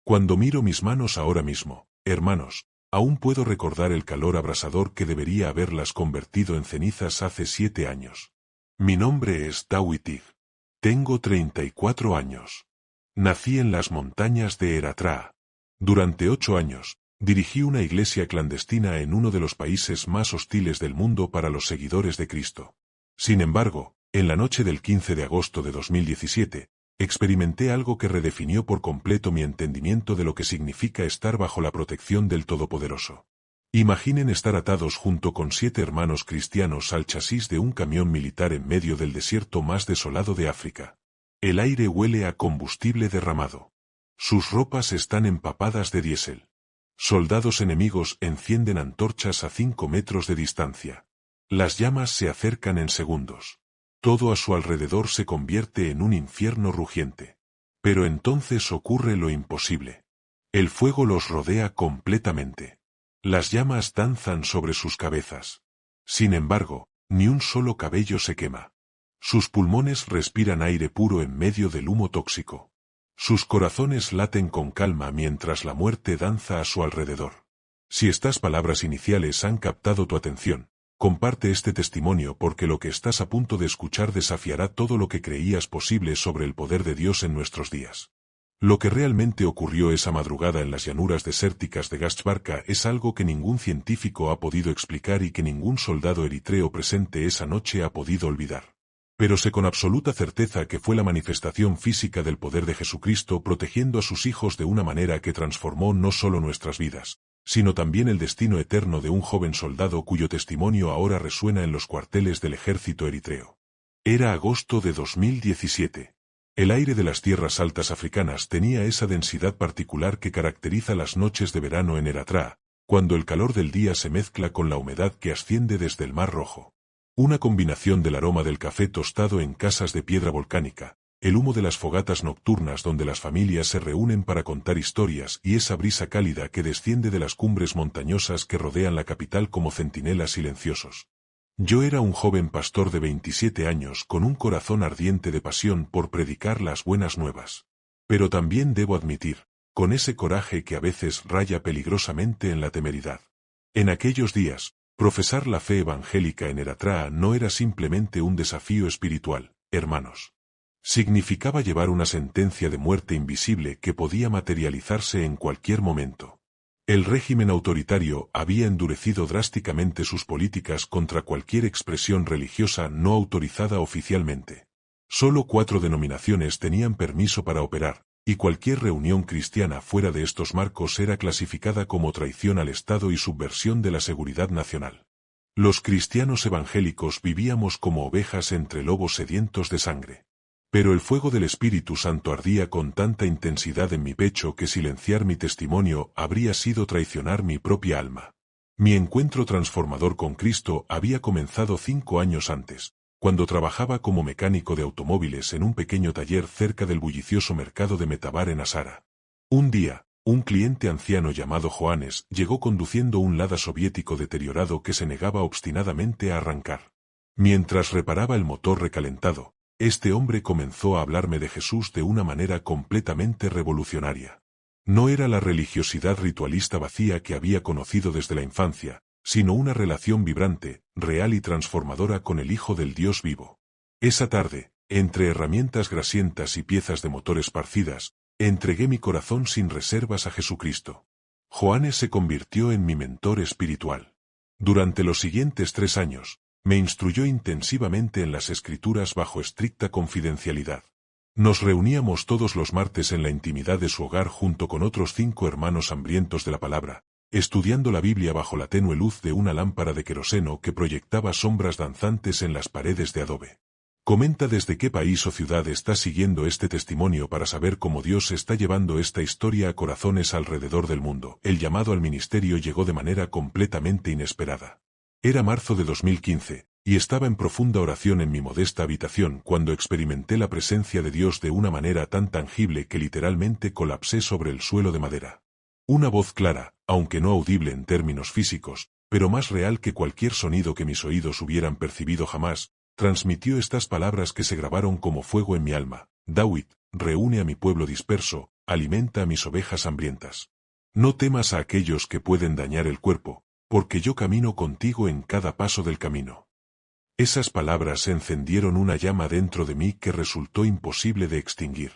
Cuando miro mis manos ahora mismo, hermanos, aún puedo recordar el calor abrasador que debería haberlas convertido en cenizas hace 7 años. Mi nombre es Dawit Ig. Tengo 34 años. Nací en las montañas de Eritrea. Durante 8 años, dirigí una iglesia clandestina en uno de los países más hostiles del mundo para los seguidores de Cristo. Sin embargo, en la noche del 15 de agosto de 2017, experimenté algo que redefinió por completo mi entendimiento de lo que significa estar bajo la protección del Todopoderoso. Imaginen estar atados junto con 7 hermanos cristianos al chasis de un camión militar en medio del desierto más desolado de África. El aire huele a combustible derramado. Sus ropas están empapadas de diésel. Soldados enemigos encienden antorchas a 5 metros de distancia. Las llamas se acercan en segundos. Todo a su alrededor se convierte en un infierno rugiente. Pero entonces ocurre lo imposible. El fuego los rodea completamente. Las llamas danzan sobre sus cabezas. Sin embargo, ni un solo cabello se quema. Sus pulmones respiran aire puro en medio del humo tóxico. Sus corazones laten con calma mientras la muerte danza a su alrededor. Si estas palabras iniciales han captado tu atención, comparte este testimonio porque lo que estás a punto de escuchar desafiará todo lo que creías posible sobre el poder de Dios en nuestros días. Lo que realmente ocurrió esa madrugada en las llanuras desérticas de Gashbarka es algo que ningún científico ha podido explicar y que ningún soldado eritreo presente esa noche ha podido olvidar. Pero sé con absoluta certeza que fue la manifestación física del poder de Jesucristo protegiendo a sus hijos de una manera que transformó no solo nuestras vidas, sino también el destino eterno de un joven soldado cuyo testimonio ahora resuena en los cuarteles del ejército eritreo. Era agosto de 2017. El aire de las tierras altas africanas tenía esa densidad particular que caracteriza las noches de verano en Eritrea, cuando el calor del día se mezcla con la humedad que asciende desde el Mar Rojo. Una combinación del aroma del café tostado en casas de piedra volcánica, el humo de las fogatas nocturnas donde las familias se reúnen para contar historias y esa brisa cálida que desciende de las cumbres montañosas que rodean la capital como centinelas silenciosos. Yo era un joven pastor de 27 años con un corazón ardiente de pasión por predicar las buenas nuevas. Pero también debo admitir, con ese coraje que a veces raya peligrosamente en la temeridad. En aquellos días, profesar la fe evangélica en Eritrea no era simplemente un desafío espiritual, hermanos. Significaba llevar una sentencia de muerte invisible que podía materializarse en cualquier momento. El régimen autoritario había endurecido drásticamente sus políticas contra cualquier expresión religiosa no autorizada oficialmente. Solo 4 denominaciones tenían permiso para operar, y cualquier reunión cristiana fuera de estos marcos era clasificada como traición al Estado y subversión de la seguridad nacional. Los cristianos evangélicos vivíamos como ovejas entre lobos sedientos de sangre. Pero el fuego del Espíritu Santo ardía con tanta intensidad en mi pecho que silenciar mi testimonio habría sido traicionar mi propia alma. Mi encuentro transformador con Cristo había comenzado 5 años antes, cuando trabajaba como mecánico de automóviles en un pequeño taller cerca del bullicioso mercado de Metabar en Asara. Un día, un cliente anciano llamado Johannes llegó conduciendo un Lada soviético deteriorado que se negaba obstinadamente a arrancar. Mientras reparaba el motor recalentado, este hombre comenzó a hablarme de Jesús de una manera completamente revolucionaria. No era la religiosidad ritualista vacía que había conocido desde la infancia, sino una relación vibrante, real y transformadora con el Hijo del Dios vivo. Esa tarde, entre herramientas grasientas y piezas de motor esparcidas, entregué mi corazón sin reservas a Jesucristo. Johannes se convirtió en mi mentor espiritual. Durante los siguientes 3 años, me instruyó intensivamente en las Escrituras bajo estricta confidencialidad. Nos reuníamos todos los martes en la intimidad de su hogar junto con otros 5 hermanos hambrientos de la palabra, estudiando la Biblia bajo la tenue luz de una lámpara de queroseno que proyectaba sombras danzantes en las paredes de adobe. Comenta desde qué país o ciudad estás siguiendo este testimonio para saber cómo Dios está llevando esta historia a corazones alrededor del mundo. El llamado al ministerio llegó de manera completamente inesperada. Era marzo de 2015, y estaba en profunda oración en mi modesta habitación cuando experimenté la presencia de Dios de una manera tan tangible que literalmente colapsé sobre el suelo de madera. Una voz clara, aunque no audible en términos físicos, pero más real que cualquier sonido que mis oídos hubieran percibido jamás, transmitió estas palabras que se grabaron como fuego en mi alma: Dawit, reúne a mi pueblo disperso, alimenta a mis ovejas hambrientas. No temas a aquellos que pueden dañar el cuerpo, porque yo camino contigo en cada paso del camino. Esas palabras encendieron una llama dentro de mí que resultó imposible de extinguir.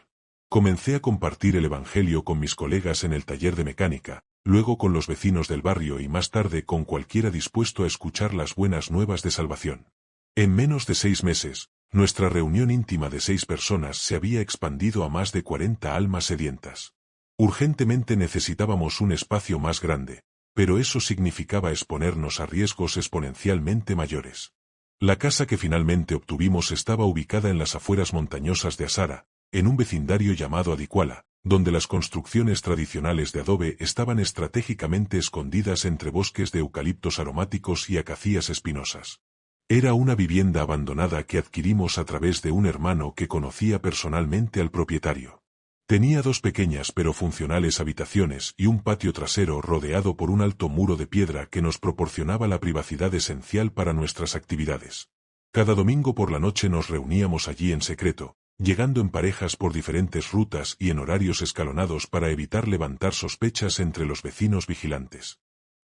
Comencé a compartir el Evangelio con mis colegas en el taller de mecánica, luego con los vecinos del barrio y más tarde con cualquiera dispuesto a escuchar las buenas nuevas de salvación. En menos de 6 meses, nuestra reunión íntima de 6 personas se había expandido a más de 40 almas sedientas. Urgentemente necesitábamos un espacio más grande, pero eso significaba exponernos a riesgos exponencialmente mayores. La casa que finalmente obtuvimos estaba ubicada en las afueras montañosas de Asara, en un vecindario llamado Adicuala, donde las construcciones tradicionales de adobe estaban estratégicamente escondidas entre bosques de eucaliptos aromáticos y acacias espinosas. Era una vivienda abandonada que adquirimos a través de un hermano que conocía personalmente al propietario. Tenía 2 pequeñas pero funcionales habitaciones y un patio trasero rodeado por un alto muro de piedra que nos proporcionaba la privacidad esencial para nuestras actividades. Cada domingo por la noche nos reuníamos allí en secreto, llegando en parejas por diferentes rutas y en horarios escalonados para evitar levantar sospechas entre los vecinos vigilantes.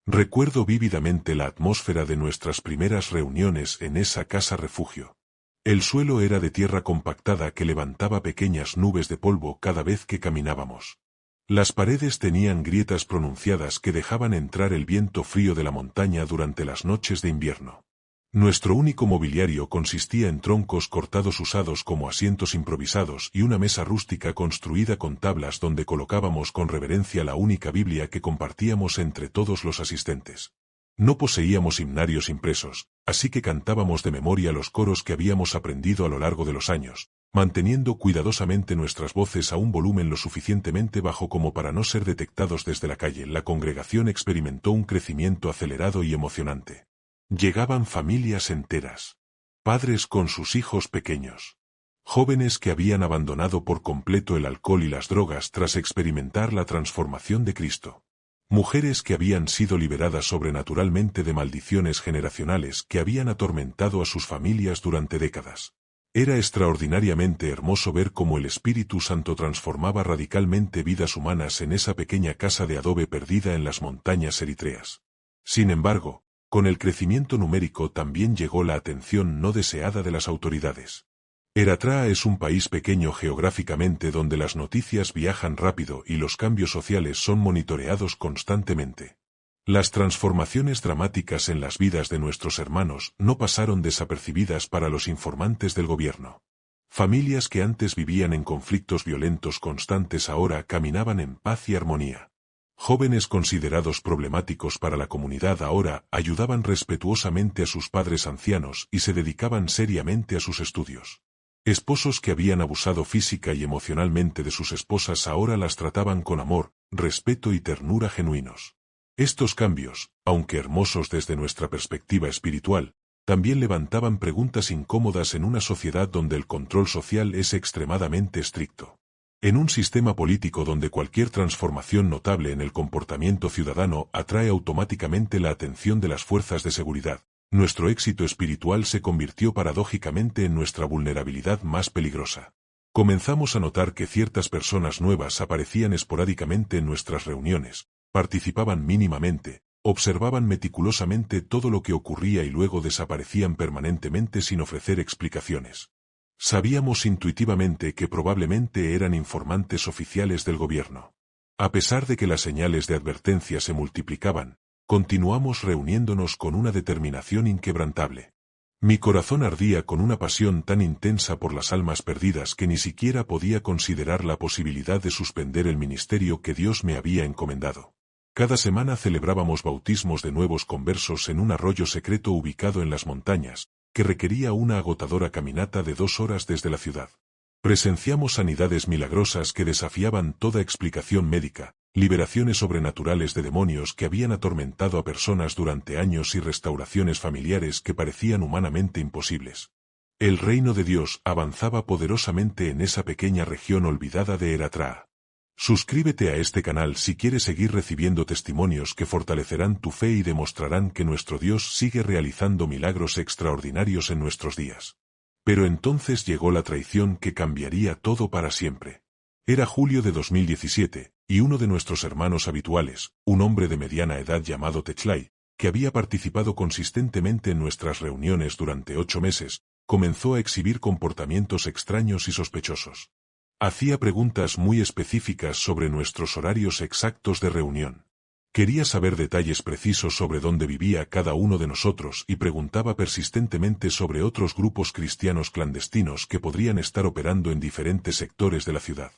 Recuerdo vívidamente la atmósfera de nuestras primeras reuniones en esa casa refugio. El suelo era de tierra compactada que levantaba pequeñas nubes de polvo cada vez que caminábamos. Las paredes tenían grietas pronunciadas que dejaban entrar el viento frío de la montaña durante las noches de invierno. Nuestro único mobiliario consistía en troncos cortados usados como asientos improvisados y una mesa rústica construida con tablas donde colocábamos con reverencia la única Biblia que compartíamos entre todos los asistentes. No poseíamos himnarios impresos, así que cantábamos de memoria los coros que habíamos aprendido a lo largo de los años, manteniendo cuidadosamente nuestras voces a un volumen lo suficientemente bajo como para no ser detectados desde la calle. La congregación experimentó un crecimiento acelerado y emocionante. Llegaban familias enteras. Padres con sus hijos pequeños. Jóvenes que habían abandonado por completo el alcohol y las drogas tras experimentar la transformación de Cristo. Mujeres que habían sido liberadas sobrenaturalmente de maldiciones generacionales que habían atormentado a sus familias durante décadas. Era extraordinariamente hermoso ver cómo el Espíritu Santo transformaba radicalmente vidas humanas en esa pequeña casa de adobe perdida en las montañas eritreas. Sin embargo, con el crecimiento numérico también llegó la atención no deseada de las autoridades. Eritrea es un país pequeño geográficamente donde las noticias viajan rápido y los cambios sociales son monitoreados constantemente. Las transformaciones dramáticas en las vidas de nuestros hermanos no pasaron desapercibidas para los informantes del gobierno. Familias que antes vivían en conflictos violentos constantes ahora caminaban en paz y armonía. Jóvenes considerados problemáticos para la comunidad ahora ayudaban respetuosamente a sus padres ancianos y se dedicaban seriamente a sus estudios. Esposos que habían abusado física y emocionalmente de sus esposas ahora las trataban con amor, respeto y ternura genuinos. Estos cambios, aunque hermosos desde nuestra perspectiva espiritual, también levantaban preguntas incómodas en una sociedad donde el control social es extremadamente estricto. En un sistema político donde cualquier transformación notable en el comportamiento ciudadano atrae automáticamente la atención de las fuerzas de seguridad, nuestro éxito espiritual se convirtió paradójicamente en nuestra vulnerabilidad más peligrosa. Comenzamos a notar que ciertas personas nuevas aparecían esporádicamente en nuestras reuniones, participaban mínimamente, observaban meticulosamente todo lo que ocurría y luego desaparecían permanentemente sin ofrecer explicaciones. Sabíamos intuitivamente que probablemente eran informantes oficiales del gobierno. A pesar de que las señales de advertencia se multiplicaban, continuamos reuniéndonos con una determinación inquebrantable. Mi corazón ardía con una pasión tan intensa por las almas perdidas que ni siquiera podía considerar la posibilidad de suspender el ministerio que Dios me había encomendado. Cada semana celebrábamos bautismos de nuevos conversos en un arroyo secreto ubicado en las montañas, que requería una agotadora caminata de 2 horas desde la ciudad. Presenciamos sanidades milagrosas que desafiaban toda explicación médica, liberaciones sobrenaturales de demonios que habían atormentado a personas durante años y restauraciones familiares que parecían humanamente imposibles. El reino de Dios avanzaba poderosamente en esa pequeña región olvidada de Eritrea. Suscríbete a este canal si quieres seguir recibiendo testimonios que fortalecerán tu fe y demostrarán que nuestro Dios sigue realizando milagros extraordinarios en nuestros días. Pero entonces llegó la traición que cambiaría todo para siempre. Era julio de 2017, y uno de nuestros hermanos habituales, un hombre de mediana edad llamado Techlay, que había participado consistentemente en nuestras reuniones durante 8 meses, comenzó a exhibir comportamientos extraños y sospechosos. Hacía preguntas muy específicas sobre nuestros horarios exactos de reunión. Quería saber detalles precisos sobre dónde vivía cada uno de nosotros y preguntaba persistentemente sobre otros grupos cristianos clandestinos que podrían estar operando en diferentes sectores de la ciudad.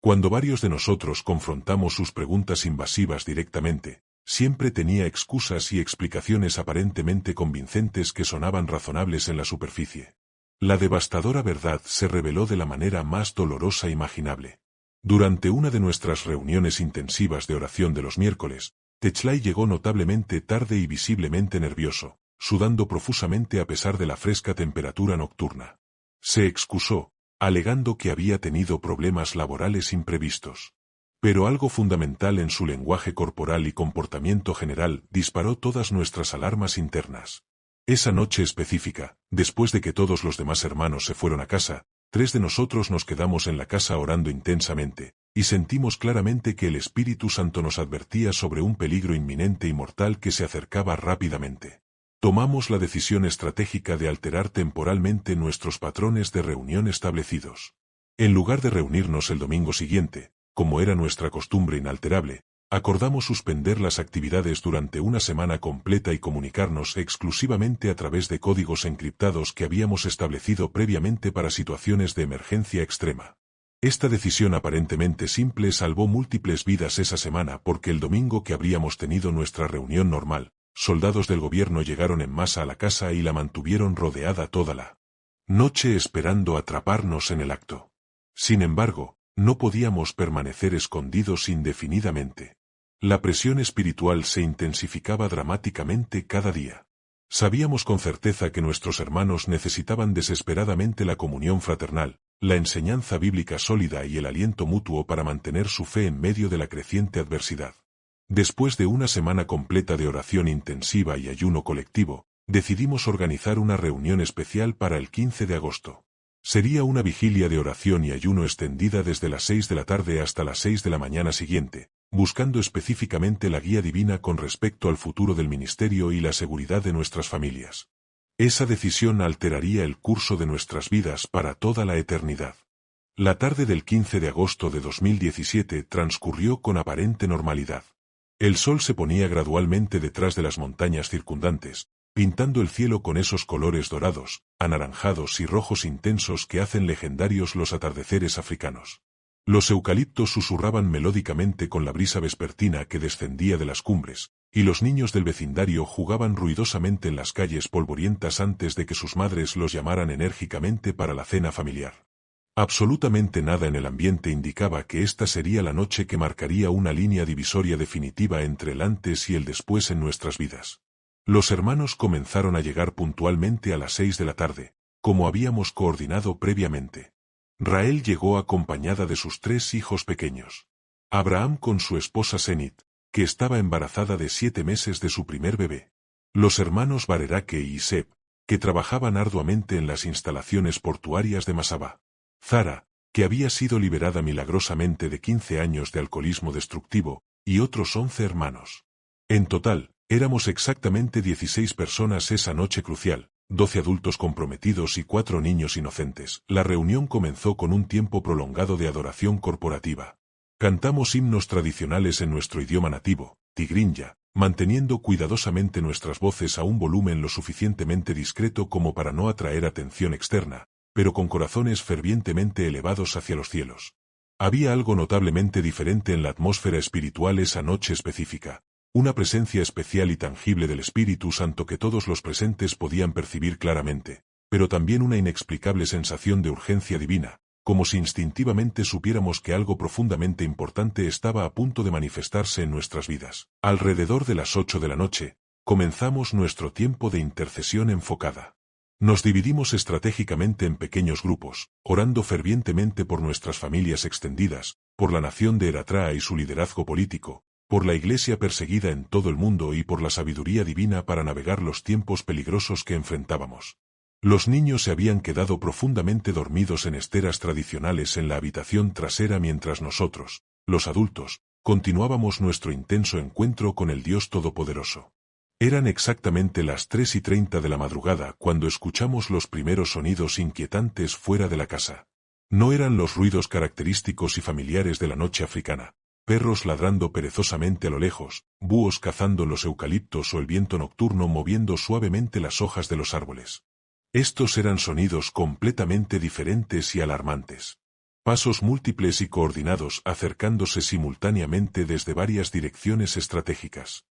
Cuando varios de nosotros confrontamos sus preguntas invasivas directamente, siempre tenía excusas y explicaciones aparentemente convincentes que sonaban razonables en la superficie. La devastadora verdad se reveló de la manera más dolorosa imaginable. Durante una de nuestras reuniones intensivas de oración de los miércoles, Techlay llegó notablemente tarde y visiblemente nervioso, sudando profusamente a pesar de la fresca temperatura nocturna. Se excusó, alegando que había tenido problemas laborales imprevistos. Pero algo fundamental en su lenguaje corporal y comportamiento general disparó todas nuestras alarmas internas. Esa noche específica, después de que todos los demás hermanos se fueron a casa, 3 de nosotros nos quedamos en la casa orando intensamente, y sentimos claramente que el Espíritu Santo nos advertía sobre un peligro inminente y mortal que se acercaba rápidamente. Tomamos la decisión estratégica de alterar temporalmente nuestros patrones de reunión establecidos. En lugar de reunirnos el domingo siguiente, como era nuestra costumbre inalterable, acordamos suspender las actividades durante una semana completa y comunicarnos exclusivamente a través de códigos encriptados que habíamos establecido previamente para situaciones de emergencia extrema. Esta decisión aparentemente simple salvó múltiples vidas esa semana porque el domingo que habríamos tenido nuestra reunión normal, soldados del gobierno llegaron en masa a la casa y la mantuvieron rodeada toda la noche esperando atraparnos en el acto. Sin embargo, no podíamos permanecer escondidos indefinidamente. La presión espiritual se intensificaba dramáticamente cada día. Sabíamos con certeza que nuestros hermanos necesitaban desesperadamente la comunión fraternal, la enseñanza bíblica sólida y el aliento mutuo para mantener su fe en medio de la creciente adversidad. Después de una semana completa de oración intensiva y ayuno colectivo, decidimos organizar una reunión especial para el 15 de agosto. Sería una vigilia de oración y ayuno extendida desde las 6 de la tarde hasta las 6 de la mañana siguiente, buscando específicamente la guía divina con respecto al futuro del ministerio y la seguridad de nuestras familias. Esa decisión alteraría el curso de nuestras vidas para toda la eternidad. La tarde del 15 de agosto de 2017 transcurrió con aparente normalidad. El sol se ponía gradualmente detrás de las montañas circundantes, pintando el cielo con esos colores dorados, anaranjados y rojos intensos que hacen legendarios los atardeceres africanos. Los eucaliptos susurraban melódicamente con la brisa vespertina que descendía de las cumbres, y los niños del vecindario jugaban ruidosamente en las calles polvorientas antes de que sus madres los llamaran enérgicamente para la cena familiar. Absolutamente nada en el ambiente indicaba que esta sería la noche que marcaría una línea divisoria definitiva entre el antes y el después en nuestras vidas. Los hermanos comenzaron a llegar puntualmente a las 6 de la tarde, como habíamos coordinado previamente. Rael llegó acompañada de sus 3 hijos pequeños. Abraham con su esposa Senit, que estaba embarazada de 7 meses de su primer bebé. Los hermanos Bareraque y Seb, que trabajaban arduamente en las instalaciones portuarias de Masabá. Zara, que había sido liberada milagrosamente de 15 años de alcoholismo destructivo, y otros 11 hermanos. En total, éramos exactamente 16 personas esa noche crucial, 12 adultos comprometidos y 4 niños inocentes. La reunión comenzó con un tiempo prolongado de adoración corporativa. Cantamos himnos tradicionales en nuestro idioma nativo, tigrinya, manteniendo cuidadosamente nuestras voces a un volumen lo suficientemente discreto como para no atraer atención externa, pero con corazones fervientemente elevados hacia los cielos. Había algo notablemente diferente en la atmósfera espiritual esa noche específica, una presencia especial y tangible del Espíritu Santo que todos los presentes podían percibir claramente, pero también una inexplicable sensación de urgencia divina, como si instintivamente supiéramos que algo profundamente importante estaba a punto de manifestarse en nuestras vidas. Alrededor de las 8 de la noche, comenzamos nuestro tiempo de intercesión enfocada. Nos dividimos estratégicamente en pequeños grupos, orando fervientemente por nuestras familias extendidas, por la nación de Eritrea y su liderazgo político, por la Iglesia perseguida en todo el mundo y por la sabiduría divina para navegar los tiempos peligrosos que enfrentábamos. Los niños se habían quedado profundamente dormidos en esteras tradicionales en la habitación trasera mientras nosotros, los adultos, continuábamos nuestro intenso encuentro con el Dios Todopoderoso. Eran exactamente las 3:30 de la madrugada cuando escuchamos los primeros sonidos inquietantes fuera de la casa. No eran los ruidos característicos y familiares de la noche africana, perros ladrando perezosamente a lo lejos, búhos cazando en los eucaliptos o el viento nocturno moviendo suavemente las hojas de los árboles. Estos eran sonidos completamente diferentes y alarmantes. Pasos múltiples y coordinados acercándose simultáneamente desde varias direcciones estratégicas.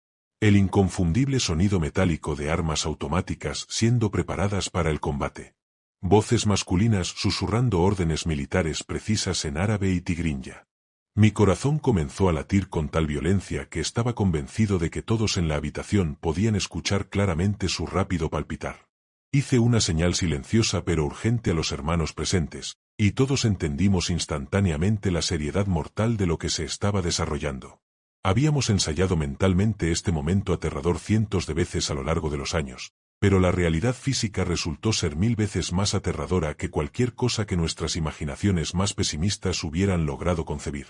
El inconfundible sonido metálico de armas automáticas siendo preparadas para el combate. Voces masculinas susurrando órdenes militares precisas en árabe y tigrinya. Mi corazón comenzó a latir con tal violencia que estaba convencido de que todos en la habitación podían escuchar claramente su rápido palpitar. Hice una señal silenciosa pero urgente a los hermanos presentes, y todos entendimos instantáneamente la seriedad mortal de lo que se estaba desarrollando. Habíamos ensayado mentalmente este momento aterrador cientos de veces a lo largo de los años, pero la realidad física resultó ser 1000 veces más aterradora que cualquier cosa que nuestras imaginaciones más pesimistas hubieran logrado concebir.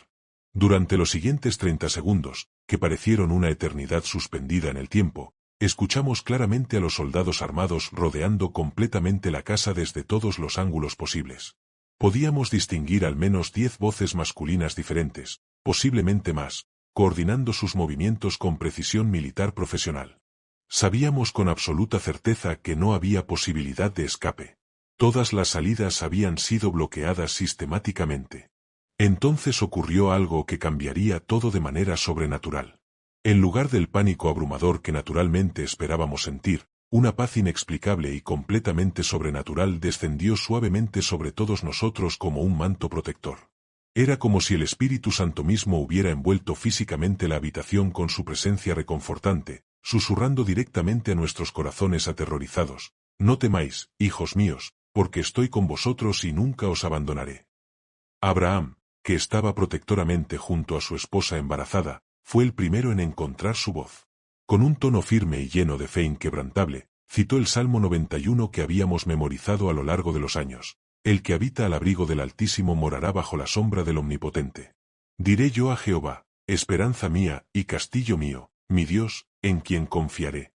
Durante los siguientes 30 segundos, que parecieron una eternidad suspendida en el tiempo, escuchamos claramente a los soldados armados rodeando completamente la casa desde todos los ángulos posibles. Podíamos distinguir al menos 10 voces masculinas diferentes, posiblemente más, coordinando sus movimientos con precisión militar profesional. Sabíamos con absoluta certeza que no había posibilidad de escape. Todas las salidas habían sido bloqueadas sistemáticamente. Entonces ocurrió algo que cambiaría todo de manera sobrenatural. En lugar del pánico abrumador que naturalmente esperábamos sentir, una paz inexplicable y completamente sobrenatural descendió suavemente sobre todos nosotros como un manto protector. Era como si el Espíritu Santo mismo hubiera envuelto físicamente la habitación con su presencia reconfortante, susurrando directamente a nuestros corazones aterrorizados: «No temáis, hijos míos, porque estoy con vosotros y nunca os abandonaré». Abraham, que estaba protectoramente junto a su esposa embarazada, fue el primero en encontrar su voz. Con un tono firme y lleno de fe inquebrantable, citó el Salmo 91 que habíamos memorizado a lo largo de los años: «El que habita al abrigo del Altísimo morará bajo la sombra del Omnipotente. Diré yo a Jehová, esperanza mía y castillo mío, mi Dios, en quien confiaré».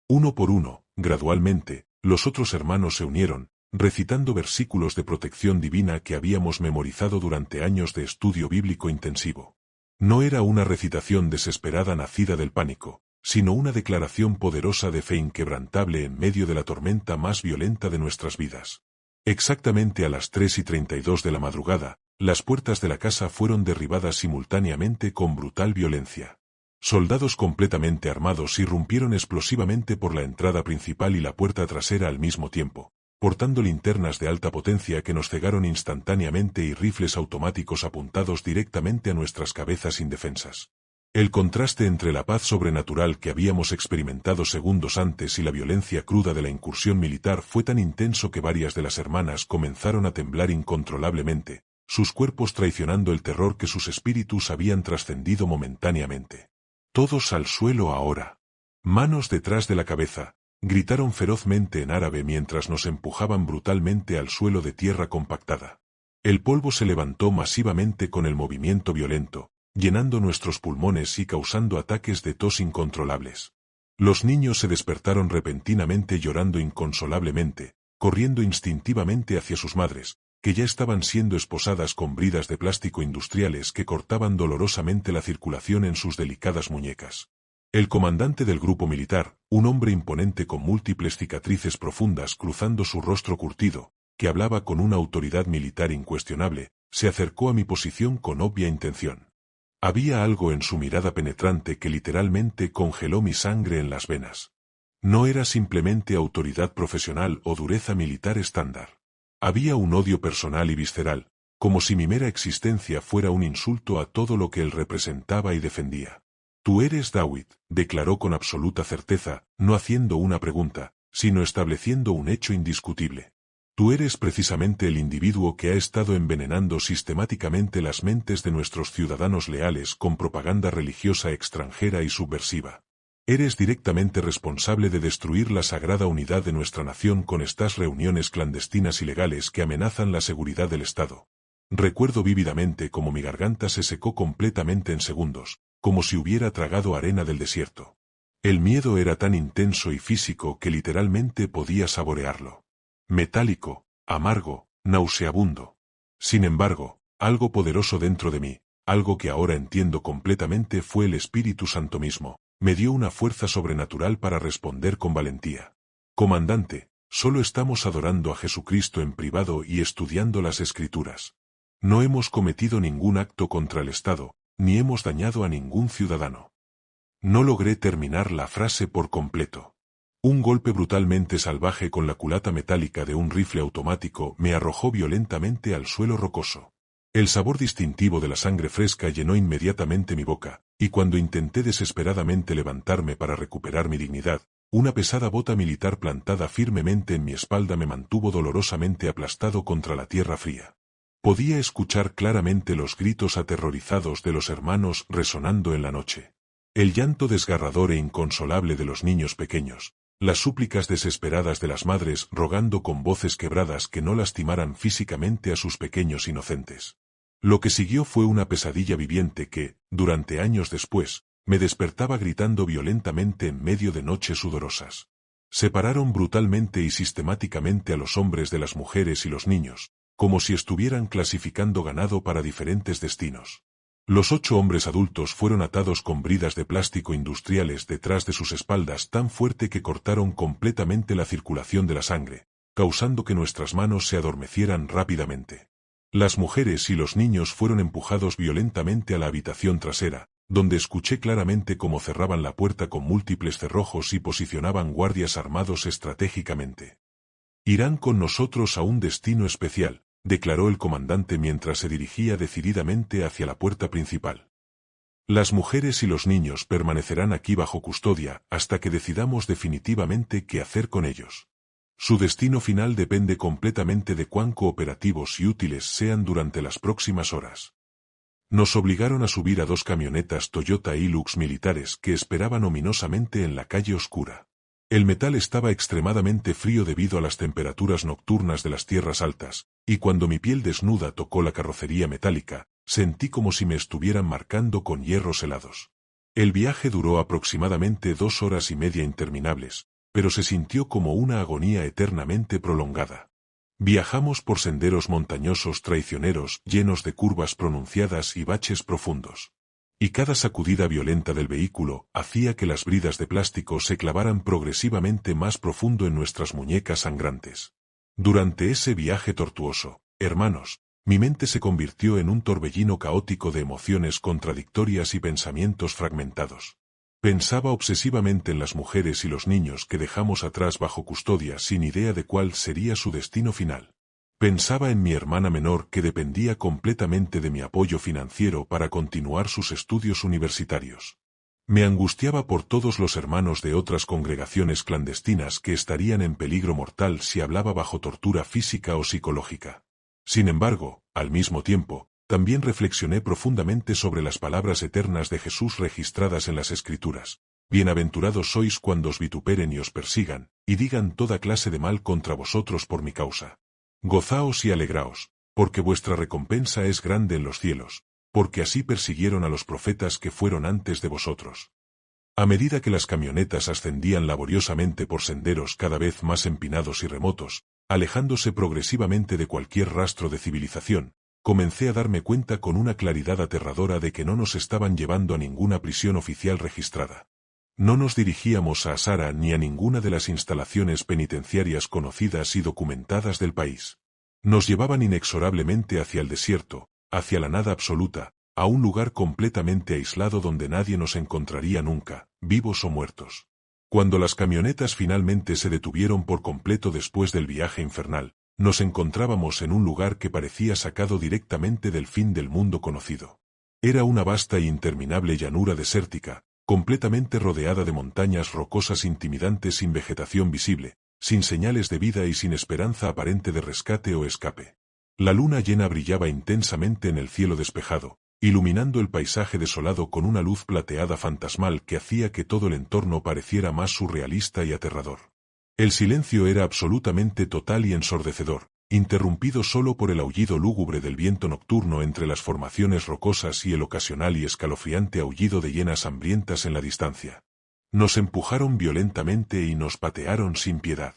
Uno por uno, gradualmente, los otros hermanos se unieron, recitando versículos de protección divina que habíamos memorizado durante años de estudio bíblico intensivo. No era una recitación desesperada nacida del pánico, sino una declaración poderosa de fe inquebrantable en medio de la tormenta más violenta de nuestras vidas. Exactamente a las 3:32 de la madrugada, las puertas de la casa fueron derribadas simultáneamente con brutal violencia. Soldados completamente armados irrumpieron explosivamente por la entrada principal y la puerta trasera al mismo tiempo, portando linternas de alta potencia que nos cegaron instantáneamente y rifles automáticos apuntados directamente a nuestras cabezas indefensas. El contraste entre la paz sobrenatural que habíamos experimentado segundos antes y la violencia cruda de la incursión militar fue tan intenso que varias de las hermanas comenzaron a temblar incontrolablemente, sus cuerpos traicionando el terror que sus espíritus habían trascendido momentáneamente. «Todos al suelo ahora. Manos detrás de la cabeza», gritaron ferozmente en árabe mientras nos empujaban brutalmente al suelo de tierra compactada. El polvo se levantó masivamente con el movimiento violento, llenando nuestros pulmones y causando ataques de tos incontrolables. Los niños se despertaron repentinamente llorando inconsolablemente, corriendo instintivamente hacia sus madres, que ya estaban siendo esposadas con bridas de plástico industriales que cortaban dolorosamente la circulación en sus delicadas muñecas. El comandante del grupo militar, un hombre imponente con múltiples cicatrices profundas cruzando su rostro curtido, que hablaba con una autoridad militar incuestionable, se acercó a mi posición con obvia intención. Había algo en su mirada penetrante que literalmente congeló mi sangre en las venas. No era simplemente autoridad profesional o dureza militar estándar. Había un odio personal y visceral, como si mi mera existencia fuera un insulto a todo lo que él representaba y defendía. «Tú eres David», declaró con absoluta certeza, no haciendo una pregunta, sino estableciendo un hecho indiscutible. «Tú eres precisamente el individuo que ha estado envenenando sistemáticamente las mentes de nuestros ciudadanos leales con propaganda religiosa extranjera y subversiva. Eres directamente responsable de destruir la sagrada unidad de nuestra nación con estas reuniones clandestinas ilegales que amenazan la seguridad del Estado. Recuerdo vívidamente cómo mi garganta se secó completamente en segundos, como si hubiera tragado arena del desierto. El miedo era tan intenso y físico que literalmente podía saborearlo. Metálico, amargo, nauseabundo. Sin embargo, algo poderoso dentro de mí, algo que ahora entiendo completamente, fue el Espíritu Santo mismo, me dio una fuerza sobrenatural para responder con valentía. Comandante, solo estamos adorando a Jesucristo en privado y estudiando las Escrituras. No hemos cometido ningún acto contra el Estado, ni hemos dañado a ningún ciudadano. No logré terminar la frase por completo. Un golpe brutalmente salvaje con la culata metálica de un rifle automático me arrojó violentamente al suelo rocoso. El sabor distintivo de la sangre fresca llenó inmediatamente mi boca, y cuando intenté desesperadamente levantarme para recuperar mi dignidad, una pesada bota militar plantada firmemente en mi espalda me mantuvo dolorosamente aplastado contra la tierra fría. Podía escuchar claramente los gritos aterrorizados de los hermanos resonando en la noche. El llanto desgarrador e inconsolable de los niños pequeños, las súplicas desesperadas de las madres rogando con voces quebradas que no lastimaran físicamente a sus pequeños inocentes. Lo que siguió fue una pesadilla viviente que, durante años después, me despertaba gritando violentamente en medio de noches sudorosas. Separaron brutalmente y sistemáticamente a los hombres de las mujeres y los niños, como si estuvieran clasificando ganado para diferentes destinos. Los 8 hombres adultos fueron atados con bridas de plástico industriales detrás de sus espaldas tan fuerte que cortaron completamente la circulación de la sangre, causando que nuestras manos se adormecieran rápidamente. Las mujeres y los niños fueron empujados violentamente a la habitación trasera, donde escuché claramente cómo cerraban la puerta con múltiples cerrojos y posicionaban guardias armados estratégicamente. «Irán con nosotros a un destino especial», declaró el comandante mientras se dirigía decididamente hacia la puerta principal. «Las mujeres y los niños permanecerán aquí bajo custodia hasta que decidamos definitivamente qué hacer con ellos. Su destino final depende completamente de cuán cooperativos y útiles sean durante las próximas horas». Nos obligaron a subir a 2 camionetas Toyota Hilux militares que esperaban ominosamente en la calle oscura. El metal estaba extremadamente frío debido a las temperaturas nocturnas de las tierras altas, y cuando mi piel desnuda tocó la carrocería metálica, sentí como si me estuvieran marcando con hierros helados. El viaje duró aproximadamente 2 horas y media interminables, pero se sintió como una agonía eternamente prolongada. Viajamos por senderos montañosos traicioneros llenos de curvas pronunciadas y baches profundos. Y cada sacudida violenta del vehículo hacía que las bridas de plástico se clavaran progresivamente más profundo en nuestras muñecas sangrantes. Durante ese viaje tortuoso, hermanos, mi mente se convirtió en un torbellino caótico de emociones contradictorias y pensamientos fragmentados. Pensaba obsesivamente en las mujeres y los niños que dejamos atrás bajo custodia sin idea de cuál sería su destino final. Pensaba en mi hermana menor que dependía completamente de mi apoyo financiero para continuar sus estudios universitarios. Me angustiaba por todos los hermanos de otras congregaciones clandestinas que estarían en peligro mortal si hablaba bajo tortura física o psicológica. Sin embargo, al mismo tiempo, también reflexioné profundamente sobre las palabras eternas de Jesús registradas en las Escrituras. Bienaventurados sois cuando os vituperen y os persigan, y digan toda clase de mal contra vosotros por mi causa. Gozaos y alegraos, porque vuestra recompensa es grande en los cielos, porque así persiguieron a los profetas que fueron antes de vosotros. A medida que las camionetas ascendían laboriosamente por senderos cada vez más empinados y remotos, alejándose progresivamente de cualquier rastro de civilización, comencé a darme cuenta con una claridad aterradora de que no nos estaban llevando a ninguna prisión oficial registrada. No nos dirigíamos a Asara ni a ninguna de las instalaciones penitenciarias conocidas y documentadas del país. Nos llevaban inexorablemente hacia el desierto, hacia la nada absoluta, a un lugar completamente aislado donde nadie nos encontraría nunca, vivos o muertos. Cuando las camionetas finalmente se detuvieron por completo después del viaje infernal, nos encontrábamos en un lugar que parecía sacado directamente del fin del mundo conocido. Era una vasta e interminable llanura desértica, completamente rodeada de montañas rocosas intimidantes sin vegetación visible, sin señales de vida y sin esperanza aparente de rescate o escape. La luna llena brillaba intensamente en el cielo despejado, iluminando el paisaje desolado con una luz plateada fantasmal que hacía que todo el entorno pareciera más surrealista y aterrador. El silencio era absolutamente total y ensordecedor, interrumpido solo por el aullido lúgubre del viento nocturno entre las formaciones rocosas y el ocasional y escalofriante aullido de hienas hambrientas en la distancia. Nos empujaron violentamente y nos patearon sin piedad.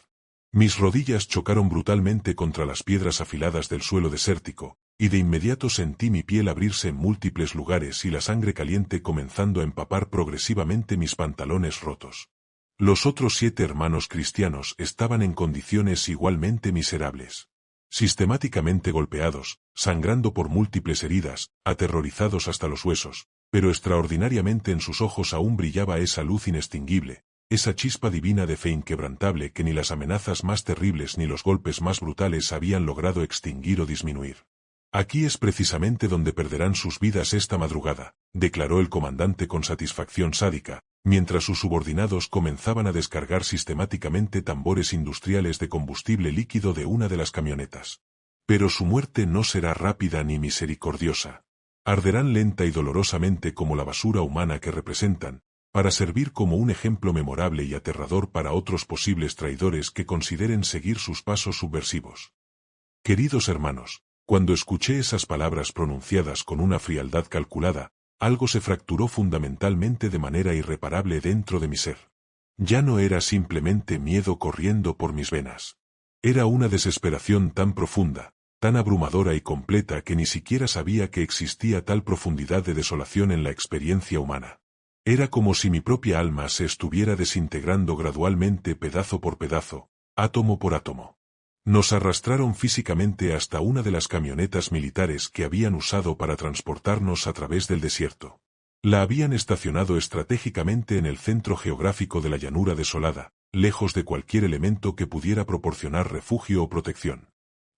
Mis rodillas chocaron brutalmente contra las piedras afiladas del suelo desértico, y de inmediato sentí mi piel abrirse en múltiples lugares y la sangre caliente comenzando a empapar progresivamente mis pantalones rotos. Los otros 7 hermanos cristianos estaban en condiciones igualmente miserables. Sistemáticamente golpeados, sangrando por múltiples heridas, aterrorizados hasta los huesos, pero extraordinariamente en sus ojos aún brillaba esa luz inextinguible, esa chispa divina de fe inquebrantable que ni las amenazas más terribles ni los golpes más brutales habían logrado extinguir o disminuir. Aquí es precisamente donde perderán sus vidas esta madrugada, declaró el comandante con satisfacción sádica, mientras sus subordinados comenzaban a descargar sistemáticamente tambores industriales de combustible líquido de una de las camionetas. Pero su muerte no será rápida ni misericordiosa. Arderán lenta y dolorosamente como la basura humana que representan, para servir como un ejemplo memorable y aterrador para otros posibles traidores que consideren seguir sus pasos subversivos. Queridos hermanos, cuando escuché esas palabras pronunciadas con una frialdad calculada, algo se fracturó fundamentalmente de manera irreparable dentro de mi ser. Ya no era simplemente miedo corriendo por mis venas. Era una desesperación tan profunda, tan abrumadora y completa que ni siquiera sabía que existía tal profundidad de desolación en la experiencia humana. Era como si mi propia alma se estuviera desintegrando gradualmente pedazo por pedazo, átomo por átomo. Nos arrastraron físicamente hasta una de las camionetas militares que habían usado para transportarnos a través del desierto. La habían estacionado estratégicamente en el centro geográfico de la llanura desolada, lejos de cualquier elemento que pudiera proporcionar refugio o protección.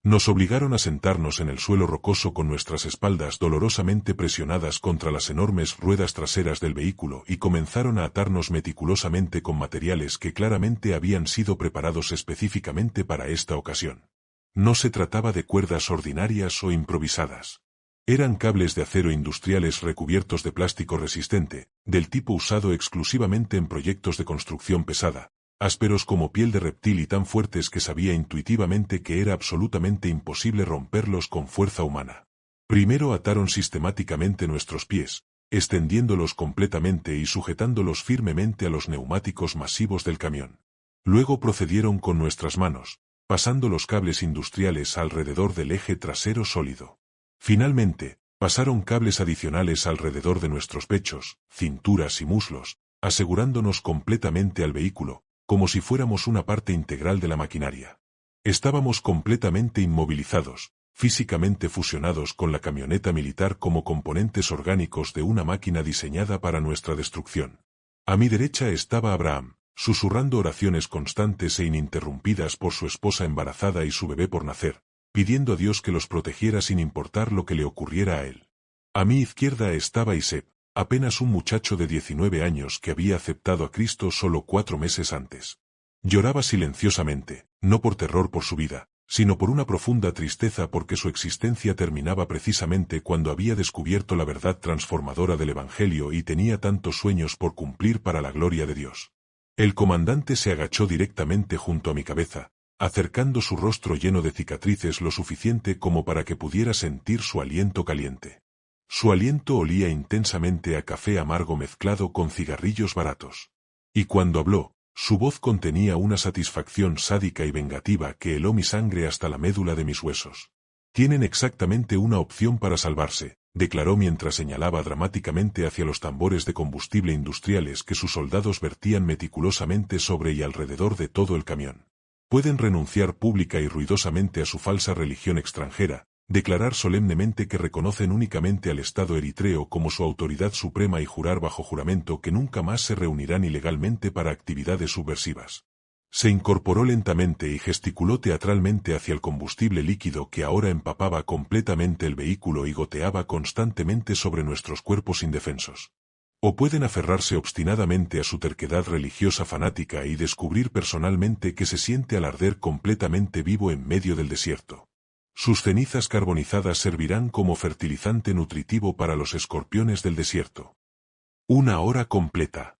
Nos obligaron a sentarnos en el suelo rocoso con nuestras espaldas dolorosamente presionadas contra las enormes ruedas traseras del vehículo y comenzaron a atarnos meticulosamente con materiales que claramente habían sido preparados específicamente para esta ocasión. No se trataba de cuerdas ordinarias o improvisadas. Eran cables de acero industriales recubiertos de plástico resistente, del tipo usado exclusivamente en proyectos de construcción pesada, ásperos como piel de reptil y tan fuertes que sabía intuitivamente que era absolutamente imposible romperlos con fuerza humana. Primero ataron sistemáticamente nuestros pies, extendiéndolos completamente y sujetándolos firmemente a los neumáticos masivos del camión. Luego procedieron con nuestras manos, pasando los cables industriales alrededor del eje trasero sólido. Finalmente, pasaron cables adicionales alrededor de nuestros pechos, cinturas y muslos, asegurándonos completamente al vehículo, como si fuéramos una parte integral de la maquinaria. Estábamos completamente inmovilizados, físicamente fusionados con la camioneta militar como componentes orgánicos de una máquina diseñada para nuestra destrucción. A mi derecha estaba Abraham, susurrando oraciones constantes e ininterrumpidas por su esposa embarazada y su bebé por nacer, pidiendo a Dios que los protegiera sin importar lo que le ocurriera a él. A mi izquierda estaba Isep, apenas un muchacho de 19 años que había aceptado a Cristo solo 4 meses antes. Lloraba silenciosamente, no por terror por su vida, sino por una profunda tristeza porque su existencia terminaba precisamente cuando había descubierto la verdad transformadora del Evangelio y tenía tantos sueños por cumplir para la gloria de Dios. El comandante se agachó directamente junto a mi cabeza, acercando su rostro lleno de cicatrices lo suficiente como para que pudiera sentir su aliento caliente. Su aliento olía intensamente a café amargo mezclado con cigarrillos baratos. Y cuando habló, su voz contenía una satisfacción sádica y vengativa que heló mi sangre hasta la médula de mis huesos. Tienen exactamente una opción para salvarse, declaró mientras señalaba dramáticamente hacia los tambores de combustible industriales que sus soldados vertían meticulosamente sobre y alrededor de todo el camión. Pueden renunciar pública y ruidosamente a su falsa religión extranjera, declarar solemnemente que reconocen únicamente al Estado eritreo como su autoridad suprema y jurar bajo juramento que nunca más se reunirán ilegalmente para actividades subversivas. Se incorporó lentamente y gesticuló teatralmente hacia el combustible líquido que ahora empapaba completamente el vehículo y goteaba constantemente sobre nuestros cuerpos indefensos. O pueden aferrarse obstinadamente a su terquedad religiosa fanática y descubrir personalmente que se siente al arder completamente vivo en medio del desierto. Sus cenizas carbonizadas servirán como fertilizante nutritivo para los escorpiones del desierto. 1 hora completa.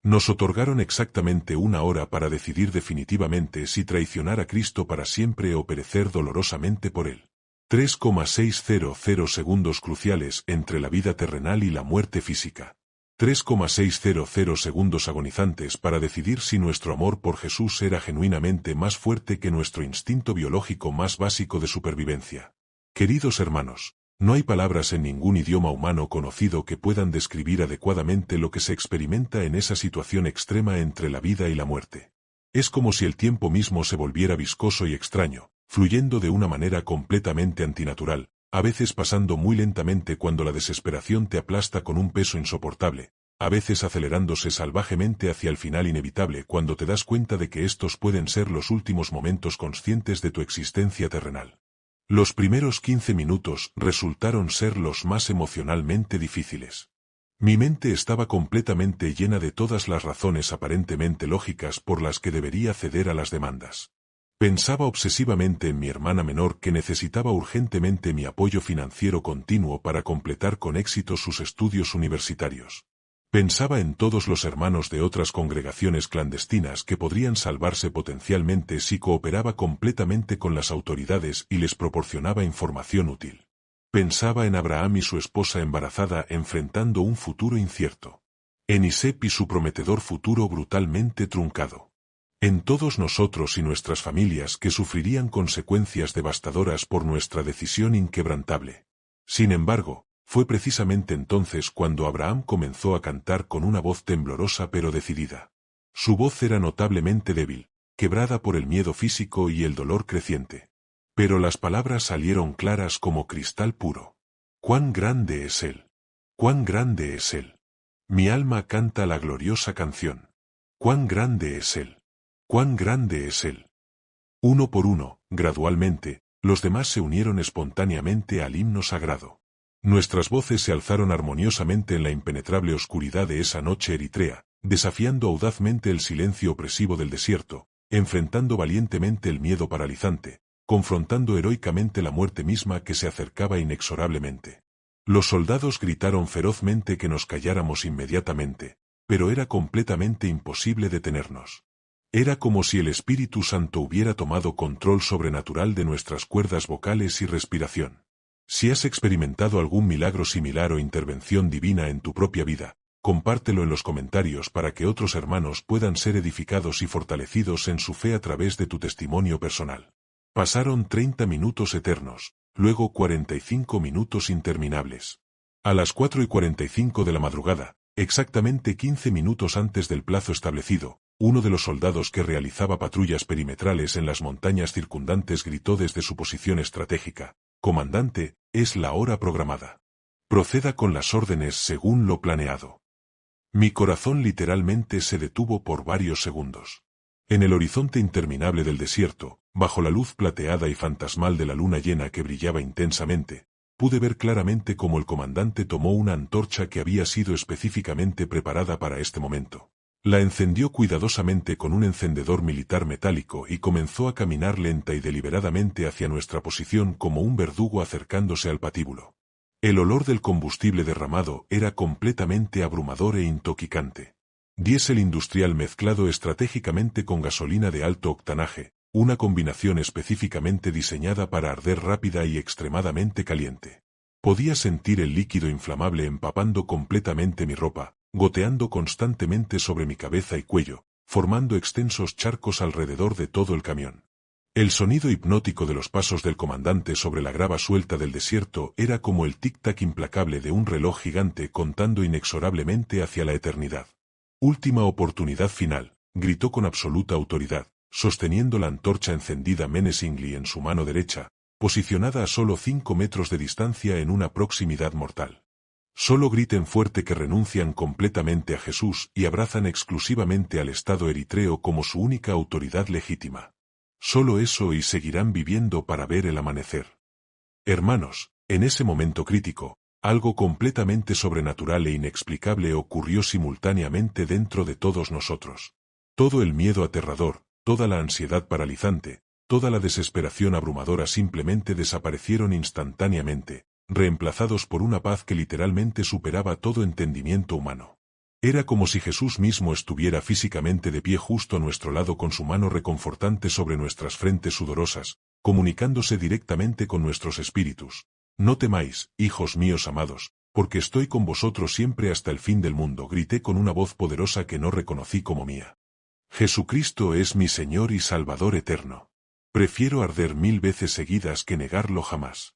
Nos otorgaron exactamente 1 hora para decidir definitivamente si traicionar a Cristo para siempre o perecer dolorosamente por él. 3,600 segundos cruciales entre la vida terrenal y la muerte física. 3,600 segundos agonizantes para decidir si nuestro amor por Jesús era genuinamente más fuerte que nuestro instinto biológico más básico de supervivencia. Queridos hermanos, no hay palabras en ningún idioma humano conocido que puedan describir adecuadamente lo que se experimenta en esa situación extrema entre la vida y la muerte. Es como si el tiempo mismo se volviera viscoso y extraño, fluyendo de una manera completamente antinatural, a veces pasando muy lentamente cuando la desesperación te aplasta con un peso insoportable, a veces acelerándose salvajemente hacia el final inevitable cuando te das cuenta de que estos pueden ser los últimos momentos conscientes de tu existencia terrenal. Los primeros 15 minutos resultaron ser los más emocionalmente difíciles. Mi mente estaba completamente llena de todas las razones aparentemente lógicas por las que debería ceder a las demandas. Pensaba obsesivamente en mi hermana menor que necesitaba urgentemente mi apoyo financiero continuo para completar con éxito sus estudios universitarios. Pensaba en todos los hermanos de otras congregaciones clandestinas que podrían salvarse potencialmente si cooperaba completamente con las autoridades y les proporcionaba información útil. Pensaba en Abraham y su esposa embarazada enfrentando un futuro incierto. En Isaac y su prometedor futuro brutalmente truncado. En todos nosotros y nuestras familias que sufrirían consecuencias devastadoras por nuestra decisión inquebrantable. Sin embargo, fue precisamente entonces cuando Abraham comenzó a cantar con una voz temblorosa pero decidida. Su voz era notablemente débil, quebrada por el miedo físico y el dolor creciente. Pero las palabras salieron claras como cristal puro. ¡Cuán grande es Él! ¡Cuán grande es Él! Mi alma canta la gloriosa canción. ¡Cuán grande es Él! ¡Cuán grande es Él! Uno por uno, gradualmente, los demás se unieron espontáneamente al himno sagrado. Nuestras voces se alzaron armoniosamente en la impenetrable oscuridad de esa noche eritrea, desafiando audazmente el silencio opresivo del desierto, enfrentando valientemente el miedo paralizante, confrontando heroicamente la muerte misma que se acercaba inexorablemente. Los soldados gritaron ferozmente que nos calláramos inmediatamente, pero era completamente imposible detenernos. Era como si el Espíritu Santo hubiera tomado control sobrenatural de nuestras cuerdas vocales y respiración. Si has experimentado algún milagro similar o intervención divina en tu propia vida, compártelo en los comentarios para que otros hermanos puedan ser edificados y fortalecidos en su fe a través de tu testimonio personal. Pasaron 30 minutos eternos, luego 45 minutos interminables. A las 4:45 de la madrugada, exactamente 15 minutos antes del plazo establecido, uno de los soldados que realizaba patrullas perimetrales en las montañas circundantes gritó desde su posición estratégica: «Comandante, es la hora programada. Proceda con las órdenes según lo planeado». Mi corazón literalmente se detuvo por varios segundos. En el horizonte interminable del desierto, bajo la luz plateada y fantasmal de la luna llena que brillaba intensamente, pude ver claramente cómo el comandante tomó una antorcha que había sido específicamente preparada para este momento. La encendió cuidadosamente con un encendedor militar metálico y comenzó a caminar lenta y deliberadamente hacia nuestra posición como un verdugo acercándose al patíbulo. El olor del combustible derramado era completamente abrumador e intoxicante. Diésel industrial mezclado estratégicamente con gasolina de alto octanaje, una combinación específicamente diseñada para arder rápida y extremadamente caliente. Podía sentir el líquido inflamable empapando completamente mi ropa, goteando constantemente sobre mi cabeza y cuello, formando extensos charcos alrededor de todo el camión. El sonido hipnótico de los pasos del comandante sobre la grava suelta del desierto era como el tic-tac implacable de un reloj gigante contando inexorablemente hacia la eternidad. «Última oportunidad final», gritó con absoluta autoridad, sosteniendo la antorcha encendida menacingly en su mano derecha, posicionada a solo 5 metros de distancia en una proximidad mortal. Solo griten fuerte que renuncian completamente a Jesús y abrazan exclusivamente al Estado eritreo como su única autoridad legítima. Solo eso y seguirán viviendo para ver el amanecer. Hermanos, en ese momento crítico, algo completamente sobrenatural e inexplicable ocurrió simultáneamente dentro de todos nosotros. Todo el miedo aterrador, toda la ansiedad paralizante, toda la desesperación abrumadora simplemente desaparecieron instantáneamente, reemplazados por una paz que literalmente superaba todo entendimiento humano. Era como si Jesús mismo estuviera físicamente de pie justo a nuestro lado con su mano reconfortante sobre nuestras frentes sudorosas, comunicándose directamente con nuestros espíritus. No temáis, hijos míos amados, porque estoy con vosotros siempre hasta el fin del mundo, grité con una voz poderosa que no reconocí como mía. Jesucristo es mi Señor y Salvador eterno. Prefiero arder 1000 veces seguidas que negarlo jamás.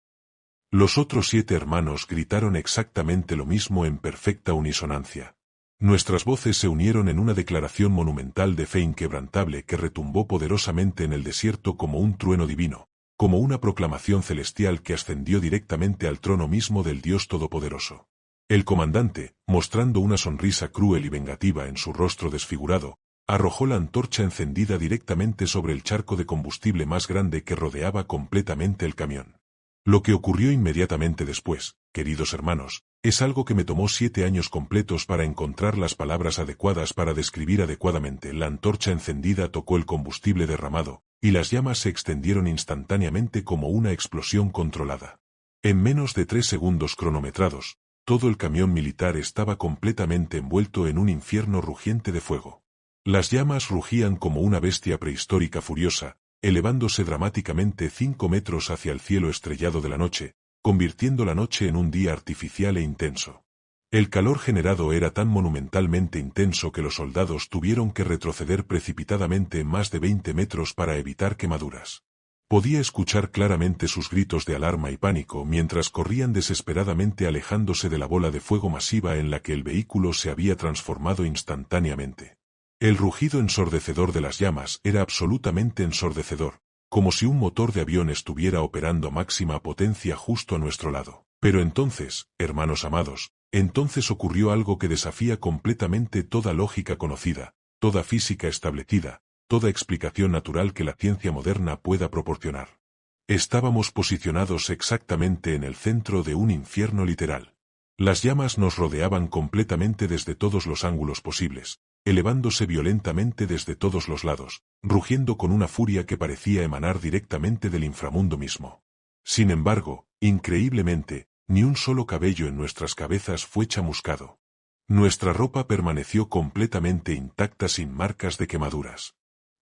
Los otros 7 hermanos gritaron exactamente lo mismo en perfecta unisonancia. Nuestras voces se unieron en una declaración monumental de fe inquebrantable que retumbó poderosamente en el desierto como un trueno divino, como una proclamación celestial que ascendió directamente al trono mismo del Dios Todopoderoso. El comandante, mostrando una sonrisa cruel y vengativa en su rostro desfigurado, arrojó la antorcha encendida directamente sobre el charco de combustible más grande que rodeaba completamente el camión. Lo que ocurrió inmediatamente después, queridos hermanos, es algo que me tomó 7 años completos para encontrar las palabras adecuadas para describir adecuadamente. La antorcha encendida tocó el combustible derramado, y las llamas se extendieron instantáneamente como una explosión controlada. En menos de 3 segundos cronometrados, todo el camión militar estaba completamente envuelto en un infierno rugiente de fuego. Las llamas rugían como una bestia prehistórica furiosa, elevándose dramáticamente 5 metros hacia el cielo estrellado de la noche, convirtiendo la noche en un día artificial e intenso. El calor generado era tan monumentalmente intenso que los soldados tuvieron que retroceder precipitadamente más de 20 metros para evitar quemaduras. Podía escuchar claramente sus gritos de alarma y pánico mientras corrían desesperadamente alejándose de la bola de fuego masiva en la que el vehículo se había transformado instantáneamente. El rugido ensordecedor de las llamas era absolutamente ensordecedor, como si un motor de avión estuviera operando a máxima potencia justo a nuestro lado. Pero entonces, hermanos amados, entonces ocurrió algo que desafía completamente toda lógica conocida, toda física establecida, toda explicación natural que la ciencia moderna pueda proporcionar. Estábamos posicionados exactamente en el centro de un infierno literal. Las llamas nos rodeaban completamente desde todos los ángulos posibles, elevándose violentamente desde todos los lados, rugiendo con una furia que parecía emanar directamente del inframundo mismo. Sin embargo, increíblemente, ni un solo cabello en nuestras cabezas fue chamuscado. Nuestra ropa permaneció completamente intacta sin marcas de quemaduras.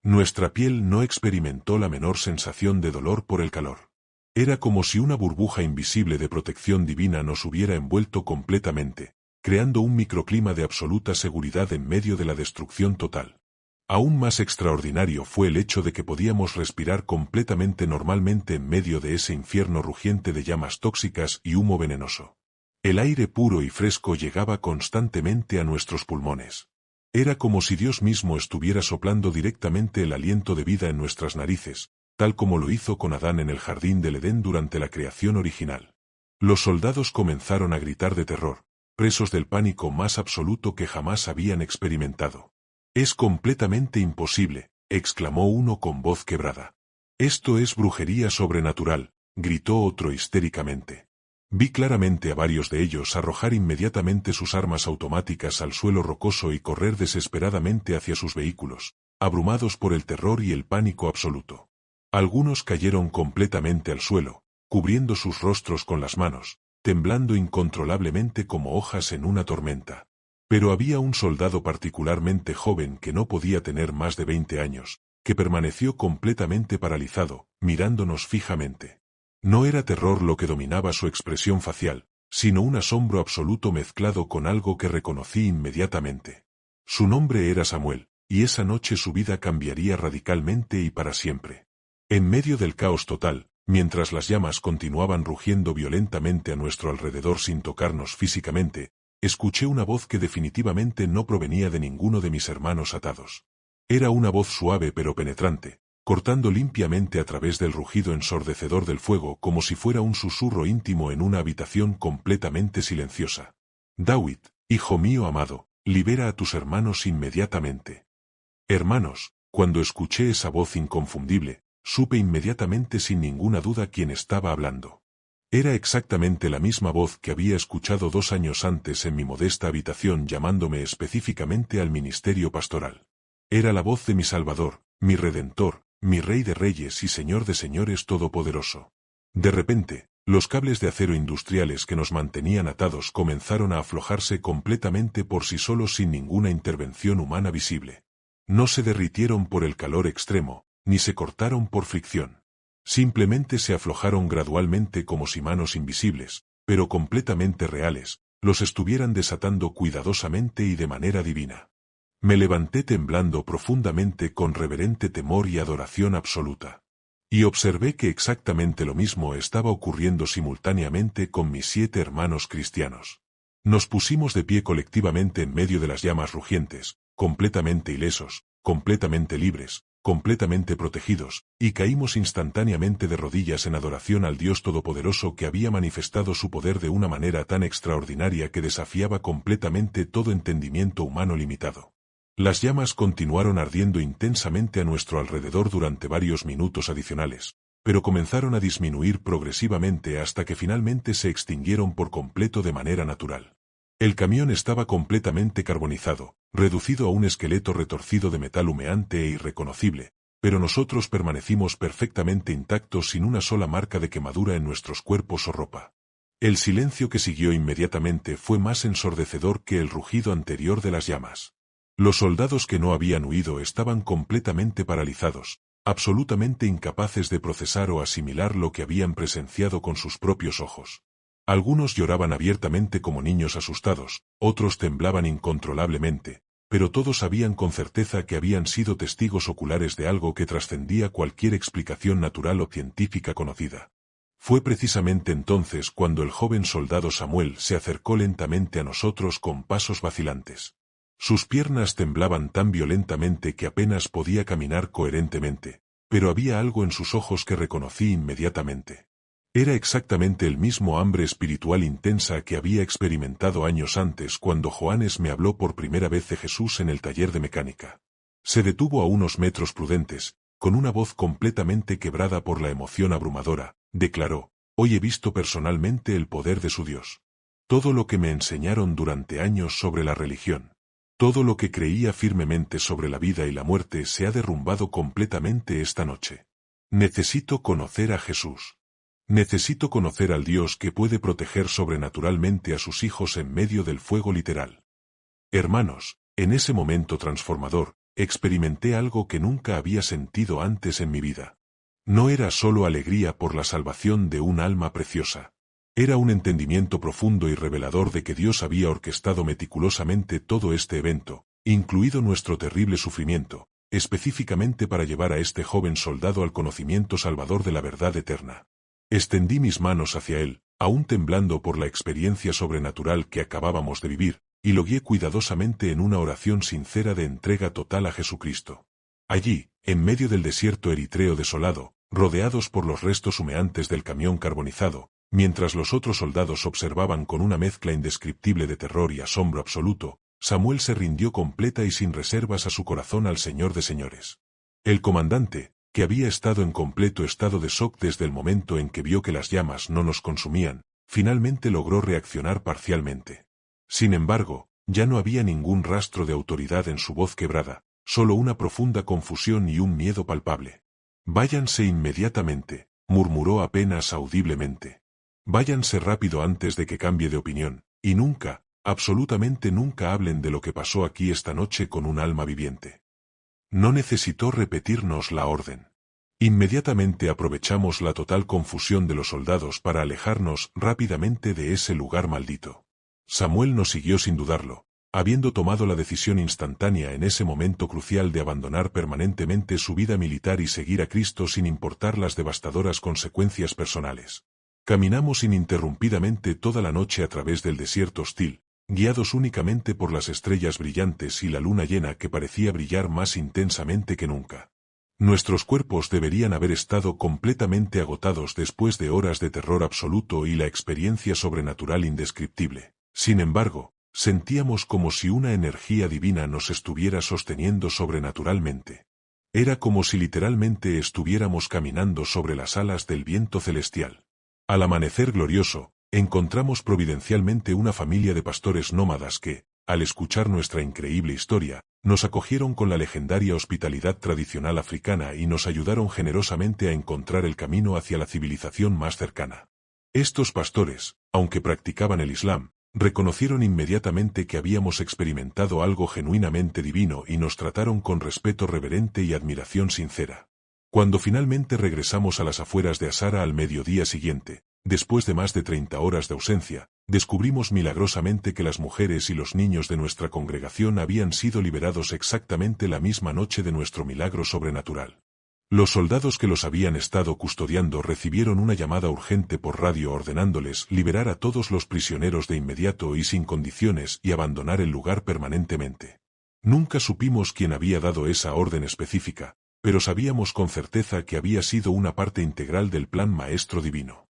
Nuestra piel no experimentó la menor sensación de dolor por el calor. Era como si una burbuja invisible de protección divina nos hubiera envuelto completamente, creando un microclima de absoluta seguridad en medio de la destrucción total. Aún más extraordinario fue el hecho de que podíamos respirar completamente normalmente en medio de ese infierno rugiente de llamas tóxicas y humo venenoso. El aire puro y fresco llegaba constantemente a nuestros pulmones. Era como si Dios mismo estuviera soplando directamente el aliento de vida en nuestras narices, tal como lo hizo con Adán en el jardín del Edén durante la creación original. Los soldados comenzaron a gritar de terror, presos del pánico más absoluto que jamás habían experimentado. «Es completamente imposible», exclamó uno con voz quebrada. «Esto es brujería sobrenatural», gritó otro histéricamente. Vi claramente a varios de ellos arrojar inmediatamente sus armas automáticas al suelo rocoso y correr desesperadamente hacia sus vehículos, abrumados por el terror y el pánico absoluto. Algunos cayeron completamente al suelo, cubriendo sus rostros con las manos, temblando incontrolablemente como hojas en una tormenta. Pero había un soldado particularmente joven que no podía tener más de 20 años, que permaneció completamente paralizado, mirándonos fijamente. No era terror lo que dominaba su expresión facial, sino un asombro absoluto mezclado con algo que reconocí inmediatamente. Su nombre era Samuel, y esa noche su vida cambiaría radicalmente y para siempre. En medio del caos total, mientras las llamas continuaban rugiendo violentamente a nuestro alrededor sin tocarnos físicamente, escuché una voz que definitivamente no provenía de ninguno de mis hermanos atados. Era una voz suave pero penetrante, cortando limpiamente a través del rugido ensordecedor del fuego como si fuera un susurro íntimo en una habitación completamente silenciosa. «David, hijo mío amado, libera a tus hermanos inmediatamente». Hermanos, cuando escuché esa voz inconfundible, supe inmediatamente sin ninguna duda quién estaba hablando. Era exactamente la misma voz que había escuchado 2 años antes en mi modesta habitación llamándome específicamente al ministerio pastoral. Era la voz de mi Salvador, mi Redentor, mi Rey de Reyes y Señor de Señores Todopoderoso. De repente, los cables de acero industriales que nos mantenían atados comenzaron a aflojarse completamente por sí solos sin ninguna intervención humana visible. No se derritieron por el calor extremo, ni se cortaron por fricción. Simplemente se aflojaron gradualmente como si manos invisibles, pero completamente reales, los estuvieran desatando cuidadosamente y de manera divina. Me levanté temblando profundamente con reverente temor y adoración absoluta. Y observé que exactamente lo mismo estaba ocurriendo simultáneamente con mis 7 hermanos cristianos. Nos pusimos de pie colectivamente en medio de las llamas rugientes, completamente ilesos, completamente libres, completamente protegidos, y caímos instantáneamente de rodillas en adoración al Dios Todopoderoso que había manifestado su poder de una manera tan extraordinaria que desafiaba completamente todo entendimiento humano limitado. Las llamas continuaron ardiendo intensamente a nuestro alrededor durante varios minutos adicionales, pero comenzaron a disminuir progresivamente hasta que finalmente se extinguieron por completo de manera natural. El camión estaba completamente carbonizado, reducido a un esqueleto retorcido de metal humeante e irreconocible, pero nosotros permanecimos perfectamente intactos sin una sola marca de quemadura en nuestros cuerpos o ropa. El silencio que siguió inmediatamente fue más ensordecedor que el rugido anterior de las llamas. Los soldados que no habían huido estaban completamente paralizados, absolutamente incapaces de procesar o asimilar lo que habían presenciado con sus propios ojos. Algunos lloraban abiertamente como niños asustados, otros temblaban incontrolablemente, pero todos sabían con certeza que habían sido testigos oculares de algo que trascendía cualquier explicación natural o científica conocida. Fue precisamente entonces cuando el joven soldado Samuel se acercó lentamente a nosotros con pasos vacilantes. Sus piernas temblaban tan violentamente que apenas podía caminar coherentemente, pero había algo en sus ojos que reconocí inmediatamente. Era exactamente el mismo hambre espiritual intensa que había experimentado años antes cuando Johannes me habló por primera vez de Jesús en el taller de mecánica. Se detuvo a unos metros prudentes, con una voz completamente quebrada por la emoción abrumadora, declaró: «Hoy he visto personalmente el poder de su Dios. Todo lo que me enseñaron durante años sobre la religión. Todo lo que creía firmemente sobre la vida y la muerte se ha derrumbado completamente esta noche. Necesito conocer a Jesús. Necesito conocer al Dios que puede proteger sobrenaturalmente a sus hijos en medio del fuego literal». Hermanos, en ese momento transformador, experimenté algo que nunca había sentido antes en mi vida. No era solo alegría por la salvación de un alma preciosa. Era un entendimiento profundo y revelador de que Dios había orquestado meticulosamente todo este evento, incluido nuestro terrible sufrimiento, específicamente para llevar a este joven soldado al conocimiento salvador de la verdad eterna. Extendí mis manos hacia él, aún temblando por la experiencia sobrenatural que acabábamos de vivir, y lo guié cuidadosamente en una oración sincera de entrega total a Jesucristo. Allí, en medio del desierto eritreo desolado, rodeados por los restos humeantes del camión carbonizado, mientras los otros soldados observaban con una mezcla indescriptible de terror y asombro absoluto, Samuel se rindió completa y sin reservas a su corazón al Señor de Señores. El comandante, que había estado en completo estado de shock desde el momento en que vio que las llamas no nos consumían, finalmente logró reaccionar parcialmente. Sin embargo, ya no había ningún rastro de autoridad en su voz quebrada, solo una profunda confusión y un miedo palpable. «Váyanse inmediatamente», murmuró apenas audiblemente. «Váyanse rápido antes de que cambie de opinión, y nunca, absolutamente nunca hablen de lo que pasó aquí esta noche con un alma viviente». No necesitó repetirnos la orden. Inmediatamente aprovechamos la total confusión de los soldados para alejarnos rápidamente de ese lugar maldito. Samuel nos siguió sin dudarlo, habiendo tomado la decisión instantánea en ese momento crucial de abandonar permanentemente su vida militar y seguir a Cristo sin importar las devastadoras consecuencias personales. Caminamos ininterrumpidamente toda la noche a través del desierto hostil, guiados únicamente por las estrellas brillantes y la luna llena que parecía brillar más intensamente que nunca. Nuestros cuerpos deberían haber estado completamente agotados después de horas de terror absoluto y la experiencia sobrenatural indescriptible. Sin embargo, sentíamos como si una energía divina nos estuviera sosteniendo sobrenaturalmente. Era como si literalmente estuviéramos caminando sobre las alas del viento celestial. Al amanecer glorioso, encontramos providencialmente una familia de pastores nómadas que, al escuchar nuestra increíble historia, nos acogieron con la legendaria hospitalidad tradicional africana y nos ayudaron generosamente a encontrar el camino hacia la civilización más cercana. Estos pastores, aunque practicaban el Islam, reconocieron inmediatamente que habíamos experimentado algo genuinamente divino y nos trataron con respeto reverente y admiración sincera. Cuando finalmente regresamos a las afueras de Asara al mediodía siguiente, después de más de 30 horas de ausencia, descubrimos milagrosamente que las mujeres y los niños de nuestra congregación habían sido liberados exactamente la misma noche de nuestro milagro sobrenatural. Los soldados que los habían estado custodiando recibieron una llamada urgente por radio ordenándoles liberar a todos los prisioneros de inmediato y sin condiciones y abandonar el lugar permanentemente. Nunca supimos quién había dado esa orden específica, pero sabíamos con certeza que había sido una parte integral del plan maestro divino.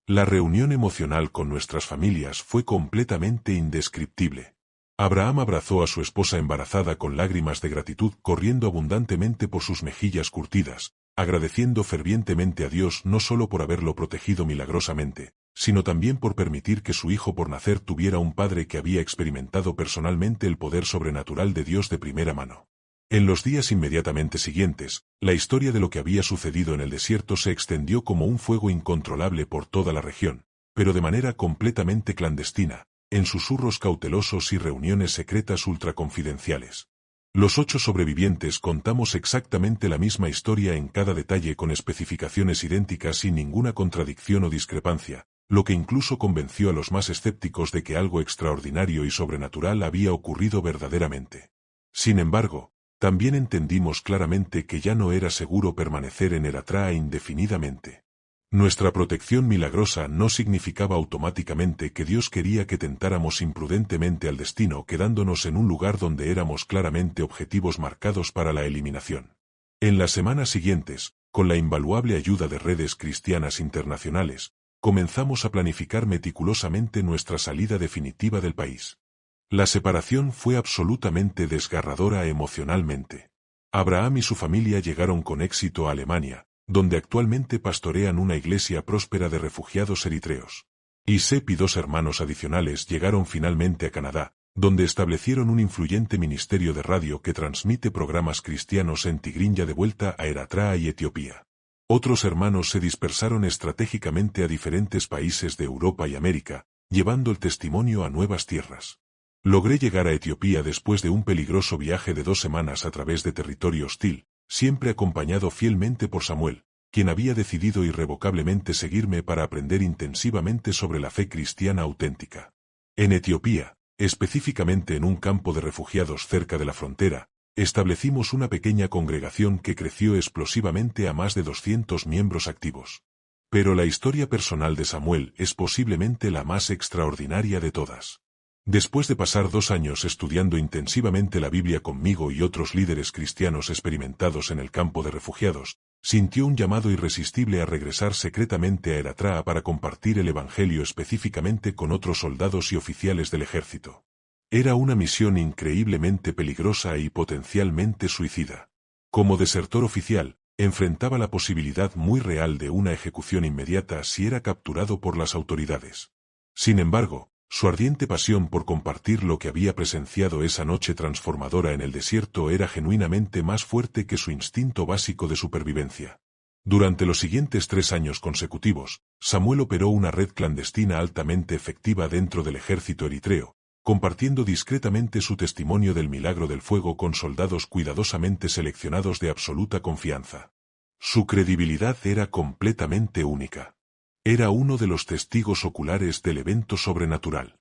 La reunión emocional con nuestras familias fue completamente indescriptible. Abraham abrazó a su esposa embarazada con lágrimas de gratitud corriendo abundantemente por sus mejillas curtidas, agradeciendo fervientemente a Dios no solo por haberlo protegido milagrosamente, sino también por permitir que su hijo por nacer tuviera un padre que había experimentado personalmente el poder sobrenatural de Dios de primera mano. En los días inmediatamente siguientes, la historia de lo que había sucedido en el desierto se extendió como un fuego incontrolable por toda la región, pero de manera completamente clandestina, en susurros cautelosos y reuniones secretas ultraconfidenciales. Los 8 sobrevivientes contamos exactamente la misma historia en cada detalle con especificaciones idénticas sin ninguna contradicción o discrepancia, lo que incluso convenció a los más escépticos de que algo extraordinario y sobrenatural había ocurrido verdaderamente. Sin embargo, también entendimos claramente que ya no era seguro permanecer en Eritrea indefinidamente. Nuestra protección milagrosa no significaba automáticamente que Dios quería que tentáramos imprudentemente al destino quedándonos en un lugar donde éramos claramente objetivos marcados para la eliminación. En las semanas siguientes, con la invaluable ayuda de redes cristianas internacionales, comenzamos a planificar meticulosamente nuestra salida definitiva del país. La separación fue absolutamente desgarradora emocionalmente. Abraham y su familia llegaron con éxito a Alemania, donde actualmente pastorean una iglesia próspera de refugiados eritreos. Isep y 2 hermanos adicionales llegaron finalmente a Canadá, donde establecieron un influyente ministerio de radio que transmite programas cristianos en Tigrinya de vuelta a Eritrea y Etiopía. Otros hermanos se dispersaron estratégicamente a diferentes países de Europa y América, llevando el testimonio a nuevas tierras. Logré llegar a Etiopía después de un peligroso viaje de 2 semanas a través de territorio hostil, siempre acompañado fielmente por Samuel, quien había decidido irrevocablemente seguirme para aprender intensivamente sobre la fe cristiana auténtica. En Etiopía, específicamente en un campo de refugiados cerca de la frontera, establecimos una pequeña congregación que creció explosivamente a más de 200 miembros activos. Pero la historia personal de Samuel es posiblemente la más extraordinaria de todas. Después de pasar 2 años estudiando intensivamente la Biblia conmigo y otros líderes cristianos experimentados en el campo de refugiados, sintió un llamado irresistible a regresar secretamente a Eritrea para compartir el Evangelio específicamente con otros soldados y oficiales del ejército. Era una misión increíblemente peligrosa y potencialmente suicida. Como desertor oficial, enfrentaba la posibilidad muy real de una ejecución inmediata si era capturado por las autoridades. Sin embargo, su ardiente pasión por compartir lo que había presenciado esa noche transformadora en el desierto era genuinamente más fuerte que su instinto básico de supervivencia. Durante los siguientes 3 años consecutivos, Samuel operó una red clandestina altamente efectiva dentro del ejército eritreo, compartiendo discretamente su testimonio del milagro del fuego con soldados cuidadosamente seleccionados de absoluta confianza. Su credibilidad era completamente única. Era uno de los testigos oculares del evento sobrenatural.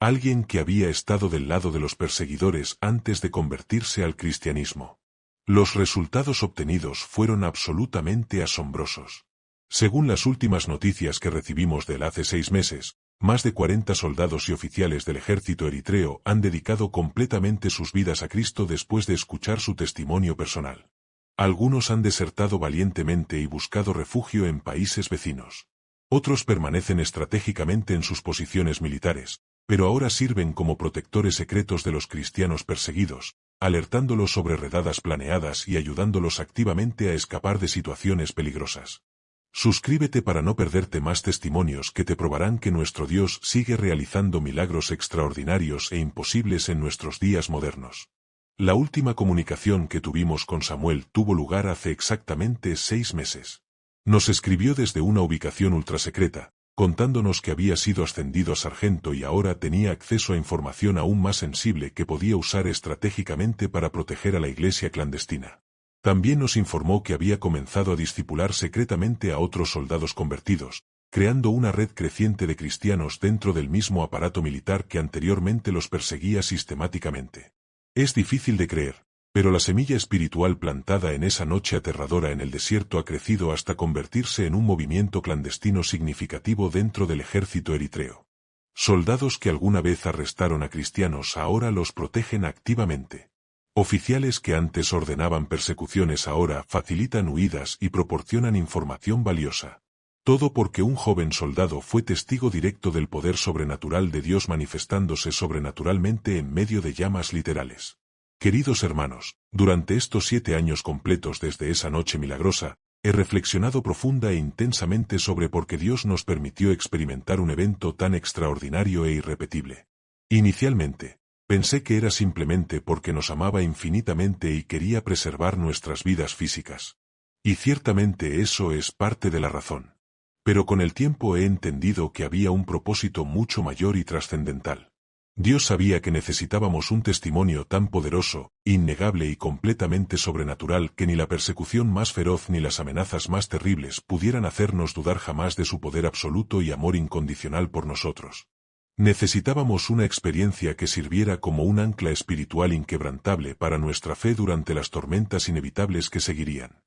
Alguien que había estado del lado de los perseguidores antes de convertirse al cristianismo. Los resultados obtenidos fueron absolutamente asombrosos. Según las últimas noticias que recibimos de él hace 6 meses, más de 40 soldados y oficiales del ejército eritreo han dedicado completamente sus vidas a Cristo después de escuchar su testimonio personal. Algunos han desertado valientemente y buscado refugio en países vecinos. Otros permanecen estratégicamente en sus posiciones militares, pero ahora sirven como protectores secretos de los cristianos perseguidos, alertándolos sobre redadas planeadas y ayudándolos activamente a escapar de situaciones peligrosas. Suscríbete para no perderte más testimonios que te probarán que nuestro Dios sigue realizando milagros extraordinarios e imposibles en nuestros días modernos. La última comunicación que tuvimos con Samuel tuvo lugar hace exactamente 6 meses. Nos escribió desde una ubicación ultrasecreta, contándonos que había sido ascendido a sargento y ahora tenía acceso a información aún más sensible que podía usar estratégicamente para proteger a la iglesia clandestina. También nos informó que había comenzado a discipular secretamente a otros soldados convertidos, creando una red creciente de cristianos dentro del mismo aparato militar que anteriormente los perseguía sistemáticamente. Es difícil de creer, pero la semilla espiritual plantada en esa noche aterradora en el desierto ha crecido hasta convertirse en un movimiento clandestino significativo dentro del ejército eritreo. Soldados que alguna vez arrestaron a cristianos ahora los protegen activamente. Oficiales que antes ordenaban persecuciones ahora facilitan huidas y proporcionan información valiosa. Todo porque un joven soldado fue testigo directo del poder sobrenatural de Dios manifestándose sobrenaturalmente en medio de llamas literales. Queridos hermanos, durante estos 7 años completos desde esa noche milagrosa, he reflexionado profunda e intensamente sobre por qué Dios nos permitió experimentar un evento tan extraordinario e irrepetible. Inicialmente, pensé que era simplemente porque nos amaba infinitamente y quería preservar nuestras vidas físicas. Y ciertamente eso es parte de la razón. Pero con el tiempo he entendido que había un propósito mucho mayor y trascendental. Dios sabía que necesitábamos un testimonio tan poderoso, innegable y completamente sobrenatural que ni la persecución más feroz ni las amenazas más terribles pudieran hacernos dudar jamás de su poder absoluto y amor incondicional por nosotros. Necesitábamos una experiencia que sirviera como un ancla espiritual inquebrantable para nuestra fe durante las tormentas inevitables que seguirían.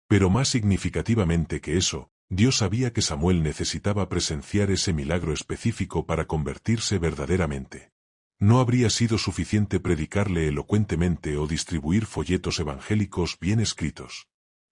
Pero más significativamente que eso, Dios sabía que Samuel necesitaba presenciar ese milagro específico para convertirse verdaderamente. No habría sido suficiente predicarle elocuentemente o distribuir folletos evangélicos bien escritos.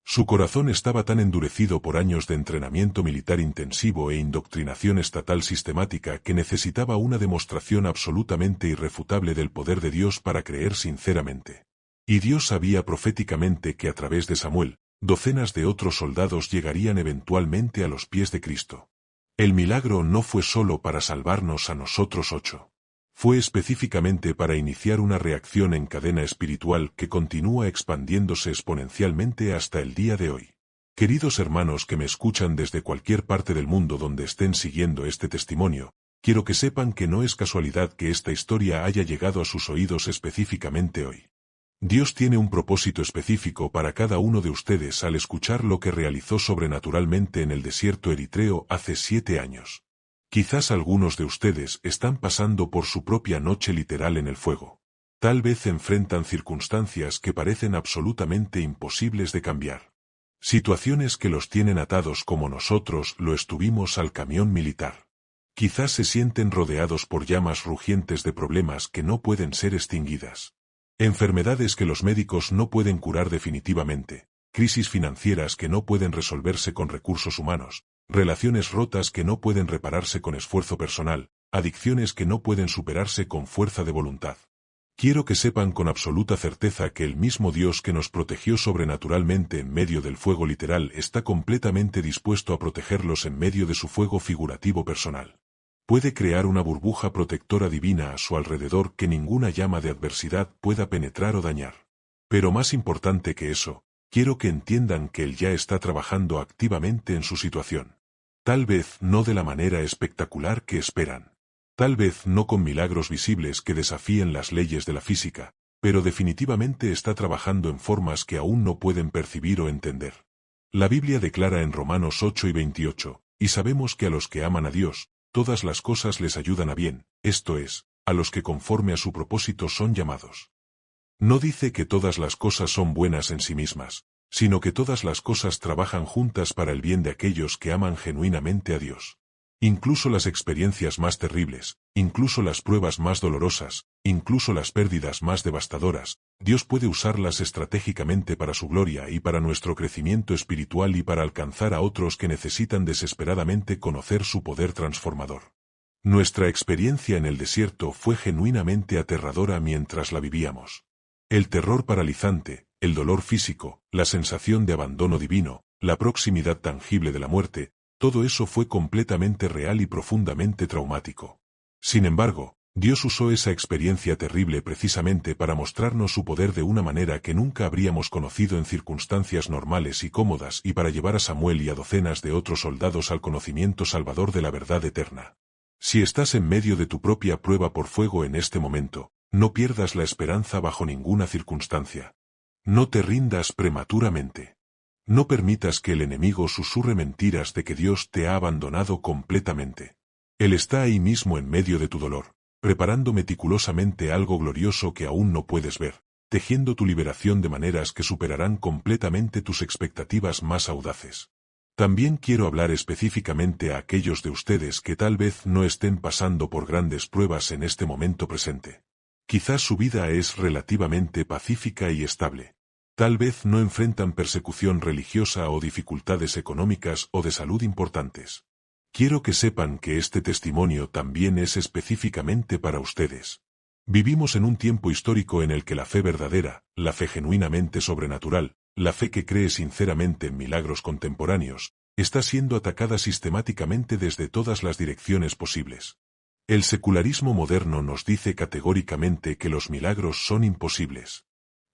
Su corazón estaba tan endurecido por años de entrenamiento militar intensivo e indoctrinación estatal sistemática que necesitaba una demostración absolutamente irrefutable del poder de Dios para creer sinceramente. Y Dios sabía proféticamente que a través de Samuel, docenas de otros soldados llegarían eventualmente a los pies de Cristo. El milagro no fue solo para salvarnos a nosotros 8. Fue específicamente para iniciar una reacción en cadena espiritual que continúa expandiéndose exponencialmente hasta el día de hoy. Queridos hermanos que me escuchan desde cualquier parte del mundo donde estén siguiendo este testimonio, quiero que sepan que no es casualidad que esta historia haya llegado a sus oídos específicamente hoy. Dios tiene un propósito específico para cada uno de ustedes al escuchar lo que realizó sobrenaturalmente en el desierto eritreo hace 7 años. Quizás algunos de ustedes están pasando por su propia noche literal en el fuego. Tal vez enfrentan circunstancias que parecen absolutamente imposibles de cambiar. Situaciones que los tienen atados como nosotros lo estuvimos al camión militar. Quizás se sienten rodeados por llamas rugientes de problemas que no pueden ser extinguidas. Enfermedades que los médicos no pueden curar definitivamente, crisis financieras que no pueden resolverse con recursos humanos, relaciones rotas que no pueden repararse con esfuerzo personal, adicciones que no pueden superarse con fuerza de voluntad. Quiero que sepan con absoluta certeza que el mismo Dios que nos protegió sobrenaturalmente en medio del fuego literal está completamente dispuesto a protegerlos en medio de su fuego figurativo personal. Puede crear una burbuja protectora divina a su alrededor que ninguna llama de adversidad pueda penetrar o dañar. Pero más importante que eso, quiero que entiendan que Él ya está trabajando activamente en su situación. Tal vez no de la manera espectacular que esperan. Tal vez no con milagros visibles que desafíen las leyes de la física, pero definitivamente está trabajando en formas que aún no pueden percibir o entender. La Biblia declara en Romanos 8 y 28, y sabemos que a los que aman a Dios, todas las cosas les ayudan a bien, esto es, a los que conforme a su propósito son llamados. No dice que todas las cosas son buenas en sí mismas, sino que todas las cosas trabajan juntas para el bien de aquellos que aman genuinamente a Dios. Incluso las experiencias más terribles, incluso las pruebas más dolorosas, incluso las pérdidas más devastadoras, Dios puede usarlas estratégicamente para su gloria y para nuestro crecimiento espiritual y para alcanzar a otros que necesitan desesperadamente conocer su poder transformador. Nuestra experiencia en el desierto fue genuinamente aterradora mientras la vivíamos. El terror paralizante, el dolor físico, la sensación de abandono divino, la proximidad tangible de la muerte, todo eso fue completamente real y profundamente traumático. Sin embargo, Dios usó esa experiencia terrible precisamente para mostrarnos su poder de una manera que nunca habríamos conocido en circunstancias normales y cómodas y para llevar a Samuel y a docenas de otros soldados al conocimiento salvador de la verdad eterna. Si estás en medio de tu propia prueba por fuego en este momento, no pierdas la esperanza bajo ninguna circunstancia. No te rindas prematuramente. No permitas que el enemigo susurre mentiras de que Dios te ha abandonado completamente. Él está ahí mismo en medio de tu dolor, preparando meticulosamente algo glorioso que aún no puedes ver, tejiendo tu liberación de maneras que superarán completamente tus expectativas más audaces. También quiero hablar específicamente a aquellos de ustedes que tal vez no estén pasando por grandes pruebas en este momento presente. Quizás su vida es relativamente pacífica y estable. Tal vez no enfrentan persecución religiosa o dificultades económicas o de salud importantes. Quiero que sepan que este testimonio también es específicamente para ustedes. Vivimos en un tiempo histórico en el que la fe verdadera, la fe genuinamente sobrenatural, la fe que cree sinceramente en milagros contemporáneos, está siendo atacada sistemáticamente desde todas las direcciones posibles. El secularismo moderno nos dice categóricamente que los milagros son imposibles.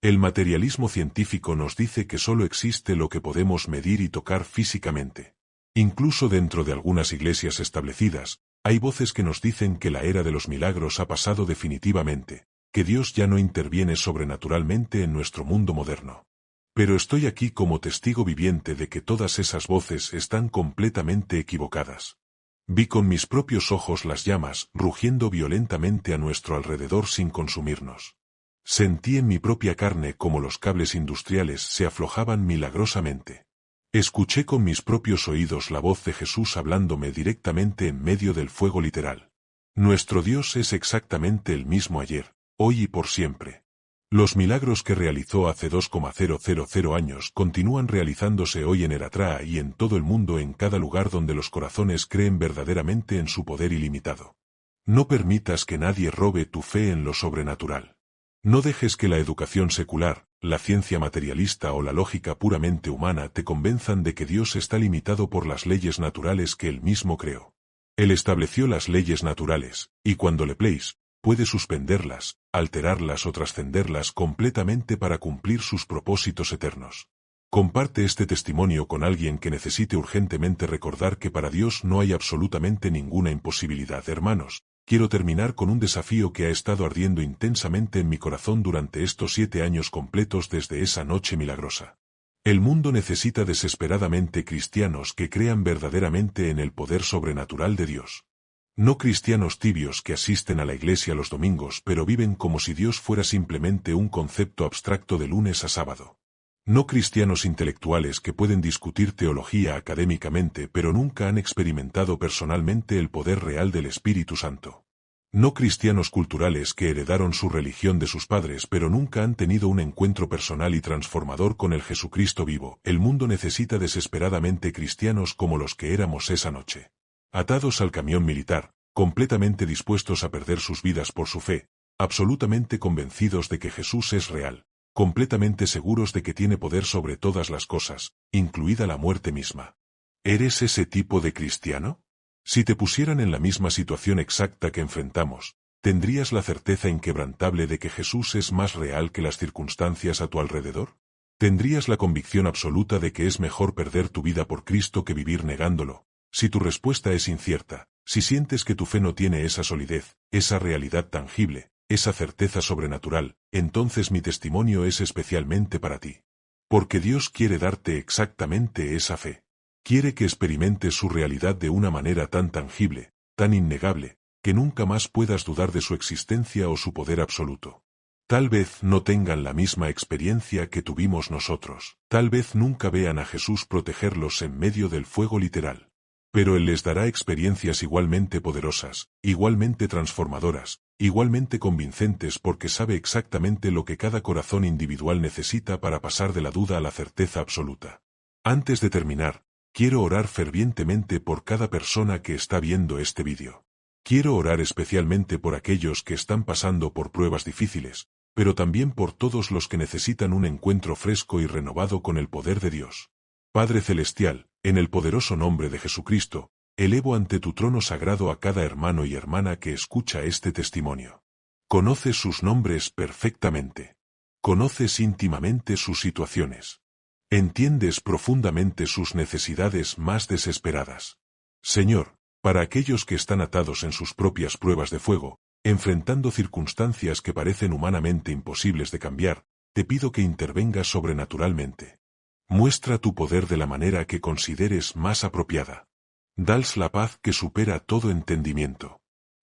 El materialismo científico nos dice que solo existe lo que podemos medir y tocar físicamente. Incluso dentro de algunas iglesias establecidas, hay voces que nos dicen que la era de los milagros ha pasado definitivamente, que Dios ya no interviene sobrenaturalmente en nuestro mundo moderno. Pero estoy aquí como testigo viviente de que todas esas voces están completamente equivocadas. Vi con mis propios ojos las llamas rugiendo violentamente a nuestro alrededor sin consumirnos. Sentí en mi propia carne cómo los cables industriales se aflojaban milagrosamente. Escuché con mis propios oídos la voz de Jesús hablándome directamente en medio del fuego literal. Nuestro Dios es exactamente el mismo ayer, hoy y por siempre. Los milagros que realizó hace 2,000 años continúan realizándose hoy en Eritrea y en todo el mundo en cada lugar donde los corazones creen verdaderamente en su poder ilimitado. No permitas que nadie robe tu fe en lo sobrenatural. No dejes que la educación secular, la ciencia materialista o la lógica puramente humana te convenzan de que Dios está limitado por las leyes naturales que Él mismo creó. Él estableció las leyes naturales, y cuando le place, puede suspenderlas, alterarlas o trascenderlas completamente para cumplir sus propósitos eternos. Comparte este testimonio con alguien que necesite urgentemente recordar que para Dios no hay absolutamente ninguna imposibilidad, hermanos. Quiero terminar con un desafío que ha estado ardiendo intensamente en mi corazón durante estos 7 años completos desde esa noche milagrosa. El mundo necesita desesperadamente cristianos que crean verdaderamente en el poder sobrenatural de Dios. No cristianos tibios que asisten a la iglesia los domingos pero viven como si Dios fuera simplemente un concepto abstracto de lunes a sábado. No cristianos intelectuales que pueden discutir teología académicamente pero nunca han experimentado personalmente el poder real del Espíritu Santo. No cristianos culturales que heredaron su religión de sus padres pero nunca han tenido un encuentro personal y transformador con el Jesucristo vivo. El mundo necesita desesperadamente cristianos como los que éramos esa noche. Atados al camión militar, completamente dispuestos a perder sus vidas por su fe, absolutamente convencidos de que Jesús es real. Completamente seguros de que tiene poder sobre todas las cosas, incluida la muerte misma. ¿Eres ese tipo de cristiano? Si te pusieran en la misma situación exacta que enfrentamos, ¿tendrías la certeza inquebrantable de que Jesús es más real que las circunstancias a tu alrededor? ¿Tendrías la convicción absoluta de que es mejor perder tu vida por Cristo que vivir negándolo? Si tu respuesta es incierta, si sientes que tu fe no tiene esa solidez, esa realidad tangible, esa certeza sobrenatural, entonces mi testimonio es especialmente para ti. Porque Dios quiere darte exactamente esa fe. Quiere que experimentes su realidad de una manera tan tangible, tan innegable, que nunca más puedas dudar de su existencia o su poder absoluto. Tal vez no tengan la misma experiencia que tuvimos nosotros. Tal vez nunca vean a Jesús protegerlos en medio del fuego literal. Pero Él les dará experiencias igualmente poderosas, igualmente transformadoras, igualmente convincentes porque sabe exactamente lo que cada corazón individual necesita para pasar de la duda a la certeza absoluta. Antes de terminar, quiero orar fervientemente por cada persona que está viendo este vídeo. Quiero orar especialmente por aquellos que están pasando por pruebas difíciles, pero también por todos los que necesitan un encuentro fresco y renovado con el poder de Dios. Padre Celestial, en el poderoso nombre de Jesucristo, elevo ante tu trono sagrado a cada hermano y hermana que escucha este testimonio. Conoces sus nombres perfectamente. Conoces íntimamente sus situaciones. Entiendes profundamente sus necesidades más desesperadas. Señor, para aquellos que están atados en sus propias pruebas de fuego, enfrentando circunstancias que parecen humanamente imposibles de cambiar, te pido que intervengas sobrenaturalmente. Muestra tu poder de la manera que consideres más apropiada. Dales la paz que supera todo entendimiento.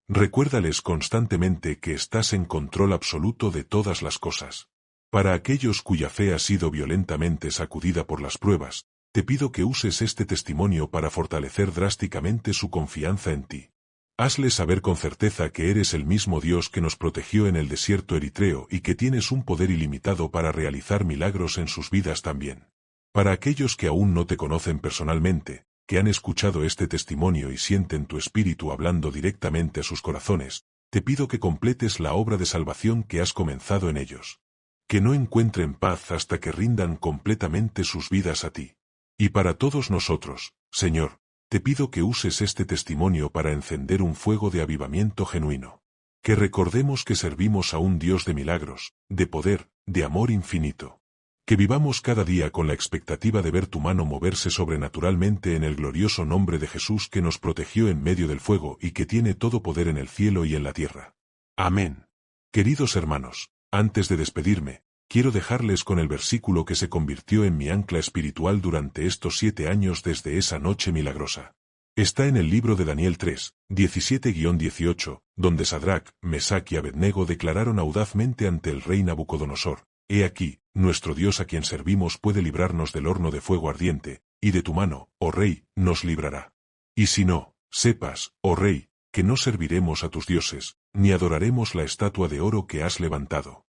Recuérdales constantemente que estás en control absoluto de todas las cosas. Para aquellos cuya fe ha sido violentamente sacudida por las pruebas, te pido que uses este testimonio para fortalecer drásticamente su confianza en ti. Hazles saber con certeza que eres el mismo Dios que nos protegió en el desierto eritreo y que tienes un poder ilimitado para realizar milagros en sus vidas también. Para aquellos que aún no te conocen personalmente, que han escuchado este testimonio y sienten tu espíritu hablando directamente a sus corazones, te pido que completes la obra de salvación que has comenzado en ellos. Que no encuentren paz hasta que rindan completamente sus vidas a ti. Y para todos nosotros, Señor, te pido que uses este testimonio para encender un fuego de avivamiento genuino. Que recordemos que servimos a un Dios de milagros, de poder, de amor infinito. Que vivamos cada día con la expectativa de ver tu mano moverse sobrenaturalmente en el glorioso nombre de Jesús que nos protegió en medio del fuego y que tiene todo poder en el cielo y en la tierra. Amén. Queridos hermanos, antes de despedirme, quiero dejarles con el versículo que se convirtió en mi ancla espiritual durante estos 7 años desde esa noche milagrosa. Está en el libro de Daniel 3, 17-18, donde Sadrac, Mesac y Abednego declararon audazmente ante el rey Nabucodonosor: He aquí, nuestro Dios a quien servimos puede librarnos del horno de fuego ardiente, y de tu mano, oh rey, nos librará. Y si no, sepas, oh rey, que no serviremos a tus dioses, ni adoraremos la estatua de oro que has levantado.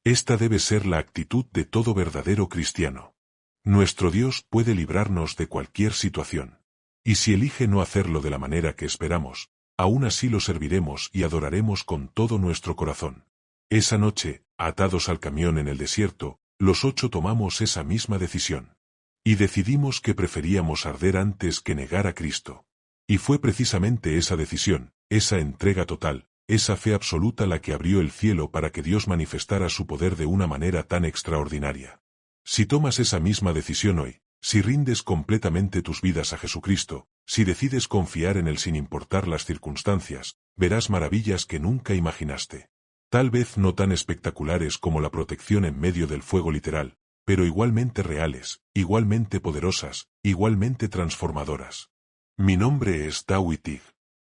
Esta debe ser la actitud de todo verdadero cristiano. Nuestro Dios puede librarnos de cualquier situación. Y si elige no hacerlo de la manera que esperamos, aún así lo serviremos y adoraremos con todo nuestro corazón. Esa noche, atados al camión en el desierto, los 8 tomamos esa misma decisión. Y decidimos que preferíamos arder antes que negar a Cristo. Y fue precisamente esa decisión, esa entrega total, esa fe absoluta la que abrió el cielo para que Dios manifestara su poder de una manera tan extraordinaria. Si tomas esa misma decisión hoy, si rindes completamente tus vidas a Jesucristo, si decides confiar en Él sin importar las circunstancias, verás maravillas que nunca imaginaste. Tal vez no tan espectaculares como la protección en medio del fuego literal, pero igualmente reales, igualmente poderosas, igualmente transformadoras. Mi nombre es Dawitig.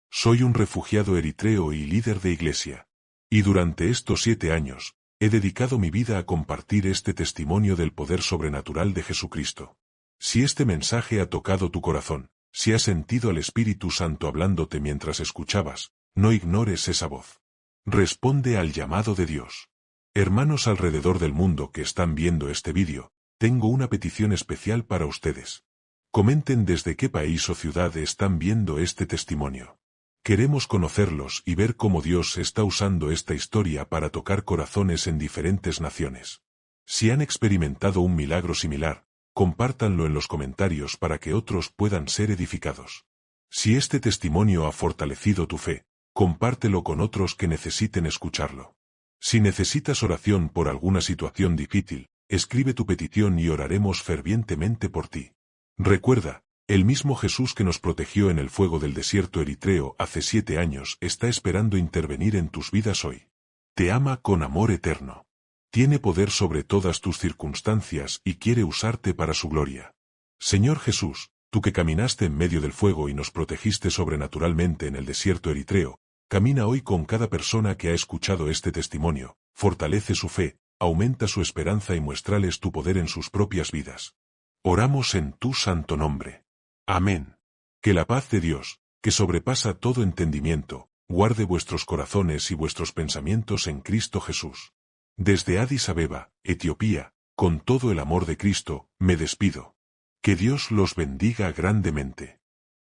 Soy un refugiado eritreo y líder de iglesia. Y durante estos 7 años, he dedicado mi vida a compartir este testimonio del poder sobrenatural de Jesucristo. Si este mensaje ha tocado tu corazón, si has sentido al Espíritu Santo hablándote mientras escuchabas, no ignores esa voz. Responde al llamado de Dios. Hermanos alrededor del mundo que están viendo este vídeo, tengo una petición especial para ustedes. Comenten desde qué país o ciudad están viendo este testimonio. Queremos conocerlos y ver cómo Dios está usando esta historia para tocar corazones en diferentes naciones. Si han experimentado un milagro similar, compártanlo en los comentarios para que otros puedan ser edificados. Si este testimonio ha fortalecido tu fe, compártelo con otros que necesiten escucharlo. Si necesitas oración por alguna situación difícil, escribe tu petición y oraremos fervientemente por ti. Recuerda, el mismo Jesús que nos protegió en el fuego del desierto eritreo hace 7 años está esperando intervenir en tus vidas hoy. Te ama con amor eterno. Tiene poder sobre todas tus circunstancias y quiere usarte para su gloria. Señor Jesús, tú que caminaste en medio del fuego y nos protegiste sobrenaturalmente en el desierto eritreo, camina hoy con cada persona que ha escuchado este testimonio, fortalece su fe, aumenta su esperanza y muéstrales tu poder en sus propias vidas. Oramos en tu santo nombre. Amén. Que la paz de Dios, que sobrepasa todo entendimiento, guarde vuestros corazones y vuestros pensamientos en Cristo Jesús. Desde Addis Abeba, Etiopía, con todo el amor de Cristo, me despido. Que Dios los bendiga grandemente.